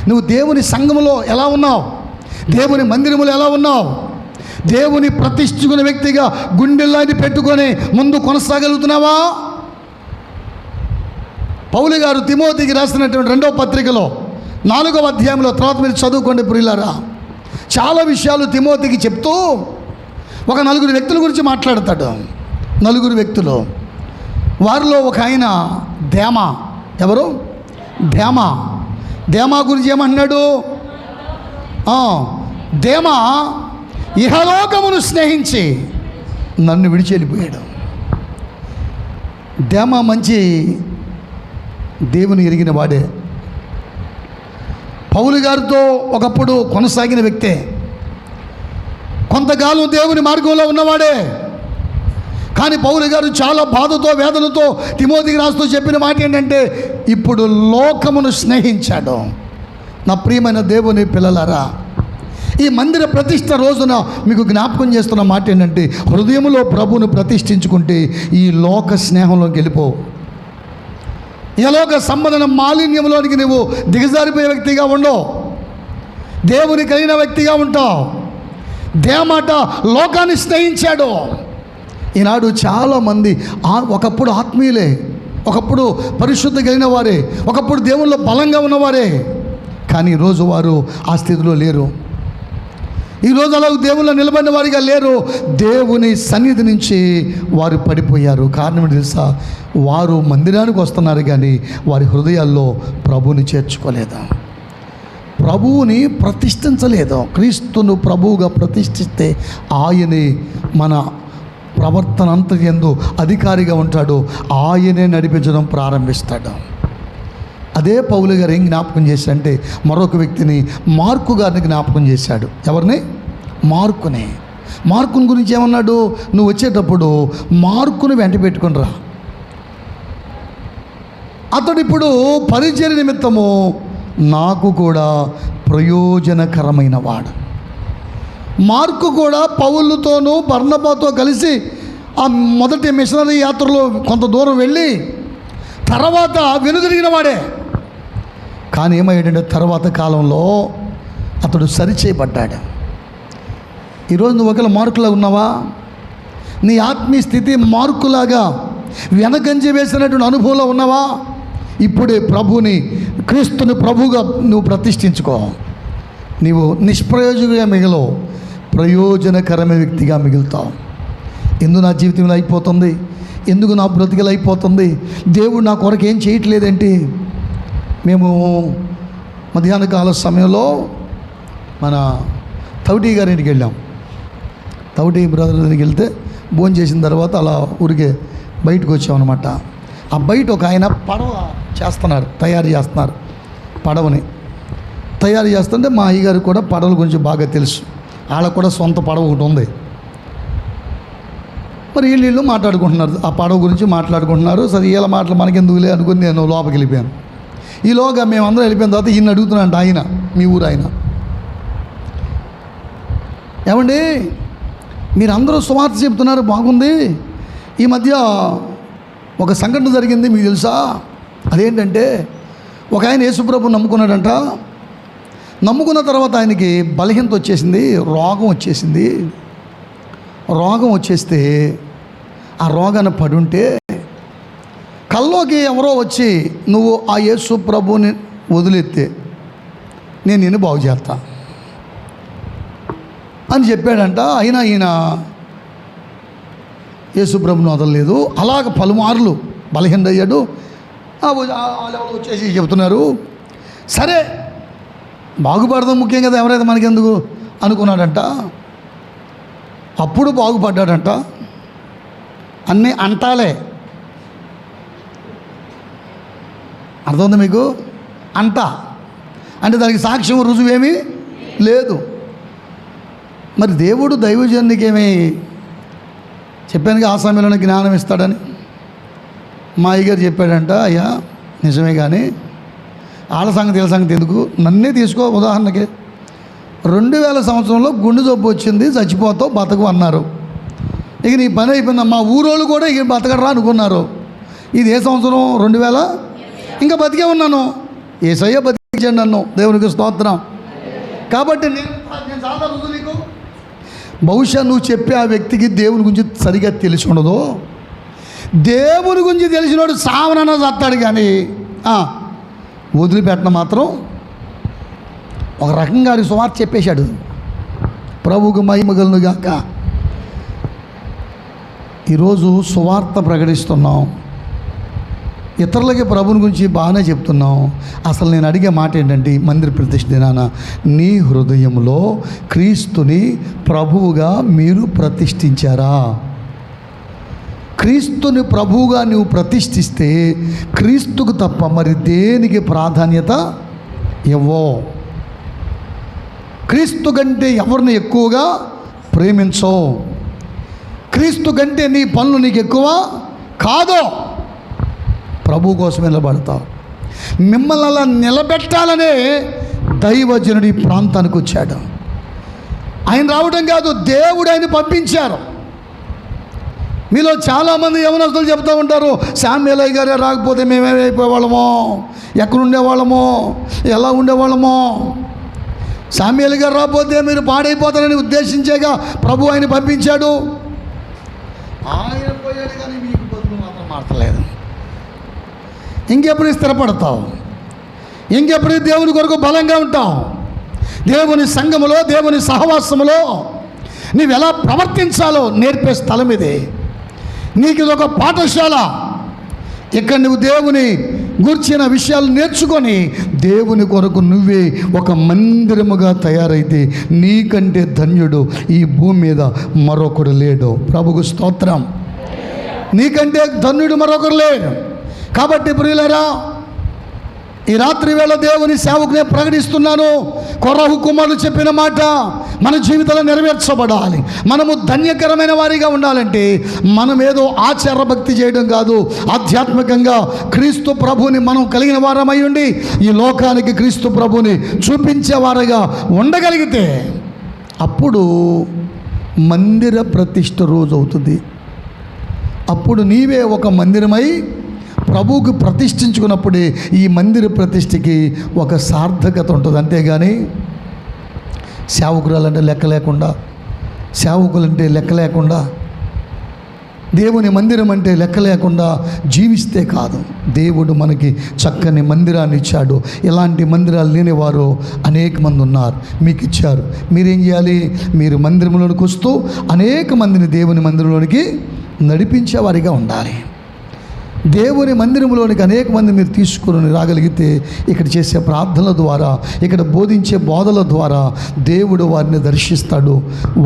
నువ్వు దేవుని సంఘములో ఎలా ఉన్నావు? దేవుని మందిరములో ఎలా ఉన్నావు? దేవుని ప్రతిష్ఠించుకున్న వ్యక్తిగా గుండెల్లాంటి పెట్టుకొని ముందు కొనసాగలుగుతున్నావా? పౌలు గారు తిమోతికి రాసినటువంటి 2వ పత్రికలో 4వ అధ్యాయంలో, తర్వాత మీరు చదువుకోండి ప్రియులారా, చాలా విషయాలు తిమోతికి చెప్తూ ఒక 4 వ్యక్తుల గురించి మాట్లాడతాడు. 4 వ్యక్తులు. వారిలో ఒక ఆయన దేమా. ఎవరు? దేమా. దేమా గురించి ఏమన్నాడు? దేమా ఇహలోకమును స్నేహించి నన్ను విడిచి వెళ్ళిపోయాడు. దేమా మంచి దేవుని ఎరిగిన వాడే, పౌలు గారితో ఒకప్పుడు కొనసాగిన వ్యక్తే, కొంతకాలం దేవుని మార్గంలో ఉన్నవాడే. కానీ పౌలు గారు చాలా బాధతో వేదనతో తిమోతికి రాస్తూ చెప్పిన మాట ఏంటంటే, ఇప్పుడు లోకమును స్నేహించాడు. నా ప్రియమైన దేవుని పిల్లలారా, ఈ మందిర ప్రతిష్ట రోజున మీకు జ్ఞాపకం చేస్తున్న మాట ఏంటంటే, హృదయంలో ప్రభువును ప్రతిష్ఠించుకుంటే ఈ లోక స్నేహంలోకి వెళ్ళిపోవు. ఇహలోక సంబంధన మాలిన్యంలోనికి నువ్వు దిగజారిపోయే వ్యక్తిగా ఉండవు, దేవుని కలిగిన వ్యక్తిగా ఉంటావు. దేవమాట లోకాన్ని స్నేహించాడు. ఈనాడు చాలామంది ఒకప్పుడు ఆత్మీయులే, ఒకప్పుడు పరిశుద్ధ కలిగిన వారే, ఒకప్పుడు దేవుల్లో బలంగా ఉన్నవారే, కానీ ఈరోజు వారు ఆ స్థితిలో లేరు. ఈరోజు అలా దేవుళ్ళు నిలబడిన వారిగా లేరు. దేవుని సన్నిధి నుంచి వారు పడిపోయారు. కారణం ఏంటి తెలుసా? వారు మందిరానికి వస్తున్నారు కానీ వారి హృదయాల్లో ప్రభువుని చేర్చుకోలేదు, ప్రభువుని ప్రతిష్ఠించలేదు. క్రీస్తును ప్రభువుగా ప్రతిష్ఠిస్తే ఆయనే మన ప్రవర్తన అంతయందు అధికారిగా ఉంటాడు, ఆయనే నడిపించడం ప్రారంభిస్తాడు. అదే పౌలు గారు ఏం జ్ఞాపకం చేశాడంటే, మరొక వ్యక్తిని, మార్కు గారిని జ్ఞాపకం చేశాడు. ఎవరిని? మార్కుని. మార్కుని గురించి ఏమన్నాడు? నువ్వు వచ్చేటప్పుడు మార్కుని వెంట పెట్టుకుని రా. అతడు ఇప్పుడు పరిచర్య నిమిత్తము నాకు కూడా ప్రయోజనకరమైన వాడు. మార్కు కూడా పౌలుతోనూ బర్నబాతో కలిసి ఆ మొదటి మిషనరీ యాత్రలో కొంత దూరం వెళ్ళి తర్వాత వెనుదిరిగిన వాడే. కానీ ఏమయ్యాడంటే, తర్వాత కాలంలో అతడు సరిచేయబడ్డాడు. ఈరోజు నువ్వు ఒకవేళ మార్కులాగా ఉన్నావా? నీ ఆత్మీయ స్థితి మార్కులాగా వెనకంజ వేసినటువంటి అనుభవంలో ఉన్నావా? ఇప్పుడే ప్రభుని, క్రీస్తుని ప్రభువుగా నువ్వు ప్రతిష్ఠించుకో. నీవు నిష్ప్రయోజకుడిగా మిగలవు, ప్రయోజనకరమైన వ్యక్తిగా మిగులుతావు. ఎందుకు నా జీవితంలో అయిపోతుంది, ఎందుకు నా బ్రతికలు అయిపోతుంది, దేవుడు నా కొరకు ఏం చేయట్లేదేంటి? మేము మధ్యాహ్న కాల సమయంలో మన తౌటి గారింటికి వెళ్ళాం. తౌటి బ్రదర్ దగ్గరికి వెళ్తే భోజనం చేసిన తర్వాత అలా ఊరికే బయటకు వచ్చామన్నమాట. ఆ బయట ఒక ఆయన పడవ తయారు చేస్తున్నారు. పడవని తయారు చేస్తుంటే మా అయ్యగారికి కూడా పడవల గురించి బాగా తెలుసు. వాళ్ళకు కూడా సొంత పడవ ఒకటి ఉంది. మరి వీళ్ళు మాట్లాడుకుంటున్నారు, ఆ పడవ గురించి మాట్లాడుకుంటున్నారు. సరే వీళ్ళ మాటలు మనకెందుకులే అనుకుని నేను లోపలికి వెళ్ళిపోయాను. ఈలోగా మేమందరం వెళ్ళిపోయిన తర్వాత ఈయన అడుగుతున్నాంట, ఆయన మీ ఊరు ఆయన, ఏమండి మీరందరూ సువార్త చెప్తున్నారు బాగుంది, ఈ మధ్య ఒక సంఘటన జరిగింది మీకు తెలుసా? అదేంటంటే, ఒక ఆయన యేసుప్రభుని నమ్ముకున్నాడంట. నమ్ముకున్న తర్వాత ఆయనకి బలహీనత వచ్చేసింది, రోగం వచ్చేస్తే ఆ రోగాన్ని పడుంటే కల్లోకి ఎవరో వచ్చి, నువ్వు ఆ యేసు ప్రభుని వదిలేస్తే నేను నిన్ను బాగు చేస్తా అని చెప్పాడంట. అయినా ఈయన యేసు ప్రభుని వదలలేదు. అలాగ పలుమార్లు బలహీనయ్యాడు. వాళ్ళు వచ్చేసి చెబుతున్నారు, సరే బాగుపడదాం ముఖ్యం కదా, ఎవరైతే మనకెందుకు అనుకున్నాడంట. అప్పుడు బాగుపడ్డాడంట. అన్నీ అంటాలే, అర్థమైంది మీకు? అంటే దానికి సాక్ష్యం రుజువేమీ లేదు. మరి దేవుడు దైవజనునికి ఏమి చెప్పాను, ఆ సమయంలోనే జ్ఞానం ఇస్తాడని మా అయ్యగారు చెప్పాడంట. అయ్యా నిజమే, కానీ వాళ్ళ సంగతి వీళ్ళ సంగతి ఎందుకు, నన్నే తీసుకో. ఉదాహరణకి 2000 సంవత్సరంలో గుండె జబ్బు వచ్చింది, చచ్చిపోతావు బతకు అన్నారు. ఇక నీ పని అయిపోయింది. మా ఊరోళ్ళు కూడా ఇక బతకడరా అనుకున్నారు. ఇది ఏ సంవత్సరం? 2000. ఇంకా బతికే ఉన్నాను. యేసయ్య బతికించండి నన్ను, దేవునికి స్తోత్రం. కాబట్టి నేను చాలా రుజువు నీకు. బహుశా నువ్వు చెప్పే ఆ వ్యక్తికి దేవుని గురించి సరిగా తెలిసి ఉండదు. దేవుని గురించి తెలిసినోడు సావనన్నా చస్తాడు, కానీ వదిలిపెట్టడం మాత్రం ఒక రకంగా సువార్త చెప్పేశాడు. ప్రభువుకు మహిమ కలుగును గాక. ఈరోజు సువార్త ప్రకటిస్తున్నాం, ఇతరులకి ప్రభుని గురించి బాగానే చెప్తున్నాం. అసలు నేను అడిగే మాట ఏంటంటే, మందిర ప్రతిష్ఠ దినాన నీ హృదయంలో క్రీస్తుని ప్రభువుగా మీరు ప్రతిష్ఠించారా? క్రీస్తుని ప్రభువుగా నువ్వు ప్రతిష్ఠిస్తే క్రీస్తుకు తప్ప మరి దేనికి ప్రాధాన్యత ఇవ్వో. క్రీస్తు కంటే ఎవరిని ఎక్కువగా ప్రేమించో. క్రీస్తు కంటే నీ పనులు నీకు ఎక్కువ కాదో. ప్రభు కోసం నిలబడతావు. మిమ్మల్ని అలా నిలబెట్టాలనే దైవజనుడి ప్రాంతానికి వచ్చాడు. ఆయన రావడం కాదు, దేవుడు ఆయన పంపించారు. మీలో చాలామంది యవనస్తులు చెప్తూ ఉంటారు, శామ్యూయల్ గారే రాకపోతే మేమేమైపోయేవాళ్ళమో, ఎక్కడ ఉండేవాళ్ళమో, ఎలా ఉండేవాళ్ళమో. శామ్యూయల్ గారు రాకపోతే మీరు పాడైపోతారని ఉద్దేశించేగా ప్రభు ఆయన పంపించాడు. ఆయన పోయాడు కానీ మీకు బదులు మాత్రం మార్చలేదు. ఇంకెప్పుడు స్థిరపడతావు? ఇంకెప్పుడు దేవుని కొరకు బలంగా ఉంటావు? దేవుని సంఘములో, దేవుని సహవాసములో నీవు ఎలా ప్రవర్తించాలో నేర్పే స్థలం ఇది. నీకు ఇదొక పాఠశాల. ఇక్కడ నువ్వు దేవుని గూర్చిన విషయాలు నేర్చుకొని దేవుని కొరకు నువ్వే ఒక మందిరముగా తయారైతే నీకంటే ధన్యుడు ఈ భూమి మీద మరొకడు లేడు. ప్రభుకు స్తోత్రం. నీకంటే ధన్యుడు మరొకరు లేడు. కాబట్టి ప్రియులారా, ఈ రాత్రి వేళ దేవుని సేవకునే ప్రకటిస్తున్నాను. కొరహు కుమారులు చెప్పిన మాట మన జీవితంలో నెరవేర్చబడాలి. మనము ధన్యకరమైన వారిగా ఉండాలంటే మనం ఏదో ఆచార భక్తి చేయడం కాదు, ఆధ్యాత్మికంగా క్రీస్తు ప్రభుని మనం కలిగిన వారమై ఉండి ఈ లోకానికి క్రీస్తు ప్రభుని చూపించేవారుగా ఉండగలిగితే అప్పుడు మందిర ప్రతిష్ఠ రోజు అవుతుంది. అప్పుడు నీవే ఒక మందిరమై ప్రభువుకు ప్రతిష్ఠించుకున్నప్పుడే ఈ మందిర ప్రతిష్ఠకి ఒక సార్థకత ఉంటుంది. అంతేగాని సేవకురాలంటే లెక్క లేకుండా, సేవకులంటే లెక్క లేకుండా, దేవుని మందిరం అంటే లెక్క లేకుండా జీవిస్తే కాదు. దేవుడు మనకి చక్కని మందిరాన్ని ఇచ్చాడు. ఇలాంటి మందిరాలు లేనివారు అనేక మంది ఉన్నారు, మీకు ఇచ్చారు. మీరేం చేయాలి? మీరు మందిరంలోనికి వస్తూ అనేక మందిని దేవుని మందిరంలోనికి నడిపించేవారిగా ఉండాలి. దేవుని మందిరంలోనికి అనేక మంది మీరు తీసుకుని రాగలిగితే ఇక్కడ చేసే ప్రార్థనల ద్వారా, ఇక్కడ బోధించే బోధల ద్వారా దేవుడు వారిని దర్శిస్తాడు.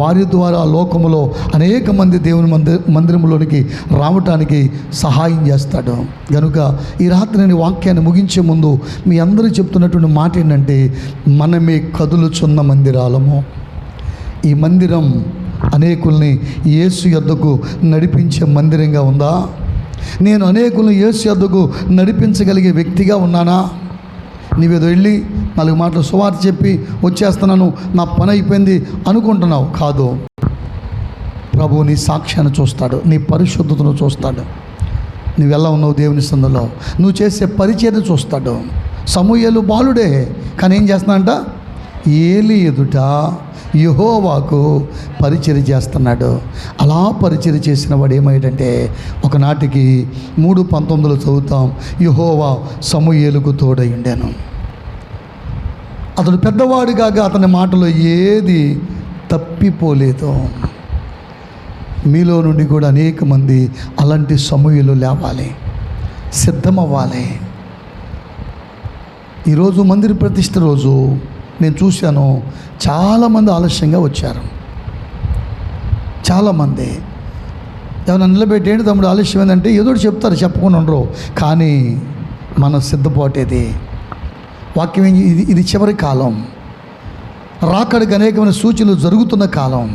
వారి ద్వారా లోకములో అనేక మంది దేవుని మందిరంలోనికి రావటానికి సహాయం చేస్తాడు. కనుక ఈ రాత్రి నేను వాక్యాన్ని ముగించే ముందు మీ అందరూ చెప్తున్నటువంటి మాట ఏంటంటే, మనమే కదులుచున్న మందిరాలము. ఈ మందిరం అనేకుల్ని యేసు యొద్దకు నడిపించే మందిరంగా ఉందా? నేను అనేకులను యేసు యొద్దకు నడిపించగలిగే వ్యక్తిగా ఉన్నానా? నీవేదో వెళ్ళి 4 మాటలు సువార్త చెప్పి వచ్చేస్తున్నాను, నా పని అయిపోయింది అనుకుంటున్నావు. కాదు, ప్రభువు నీ సాక్ష్యాన్ని చూస్తాడు, నీ పరిశుద్ధతను చూస్తాడు. నువ్వెలా ఉన్నావు దేవుని సందులో, నువ్వు చేసే పరిచర్య చూస్తాడు. సమూయేలు బాలుడే, కానీ ఏం చేస్తున్నాడంట? ఏలి ఎదుట యెహోవాకు పరిచర్య చేస్తున్నాడు. అలా పరిచర్య చేసిన వాడు ఏమయ్యాడంటే, ఒకనాటికి 3:19 చదువుతాం, యెహోవా సమూయేలుకు తోడై ఉండెను. అతడు పెద్దవాడు కాగా అతని మాటలో ఏది తప్పిపోలేదు. మీలో నుండి కూడా అనేక మంది అలాంటి సమూయేలు లేవాలి, సిద్ధమవ్వాలి. ఈరోజు మందిర ప్రతిష్ఠ రోజు నేను చూశాను, చాలామంది ఆలస్యంగా వచ్చారు. చాలామంది ఏమైనా నిలబెట్టి, ఏంటి తమ్ముడు ఆలస్యం ఏంటంటే ఏదో చెప్తారు, చెప్పకుండా ఉండరు. కానీ మన సిద్ధపాటేది వాక్యం. ఇది చివరి కాలం, రాకడికి అనేకమైన సూచనలు జరుగుతున్న కాలం.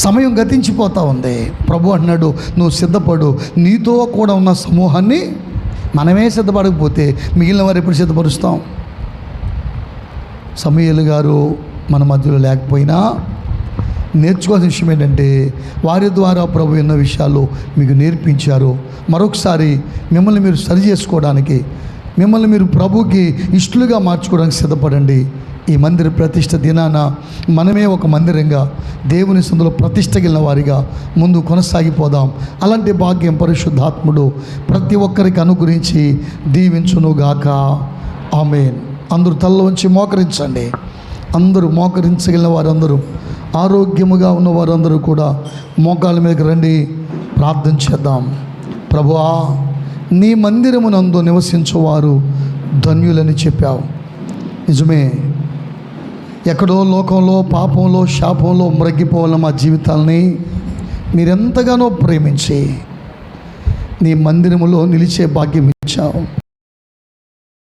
సమయం గతించిపోతూ ఉంది. ప్రభు అంటున్నాడు, నువ్వు సిద్ధపడు. నీతో కూడా ఉన్న సమూహాన్ని మనమే సిద్ధపడకపోతే మిగిలిన వారు ఎప్పుడు సిద్ధపరుస్తాం? సమూయేలు గారు మన మధ్యలో లేకపోయినా నేర్చుకోవాల్సిన విషయం ఏంటంటే, వారి ద్వారా ప్రభు ఎన్నో విషయాలు మీకు నేర్పించారు. మరొకసారి మిమ్మల్ని మీరు సరి చేసుకోవడానికి, మిమ్మల్ని మీరు ప్రభుకి ఇష్టలుగా మార్చుకోవడానికి సిద్ధపడండి. ఈ మందిర ప్రతిష్ఠ దినాన మనమే ఒక మందిరంగా దేవుని సందులో ప్రతిష్టగిలిన వారిగా ముందు కొనసాగిపోదాం. అలాంటి భాగ్యం పరిశుద్ధాత్ముడు ప్రతి ఒక్కరికి అనుగ్రహించి దీవించునుగాక. ఆమేన్. అందరూ తల్ల ఉంచి మోకరించండి. అందరూ మోకరించగలిగిన వారందరూ, ఆరోగ్యముగా ఉన్న వారందరూ కూడా మోకాళ్ళ మీదకి రండి, ప్రార్థన చేద్దాం. ప్రభువా, నీ మందిరమునందు నివసించువారు ధన్యులని చెప్పావు. నిజమే. ఎక్కడో లోకంలో పాపంలో శాపంలో మ్రగ్గిపోవాల మా జీవితాలని మీరెంతగానో ప్రేమించి నీ మందిరములో నిలిచే భాగ్యం ఇచ్చావు.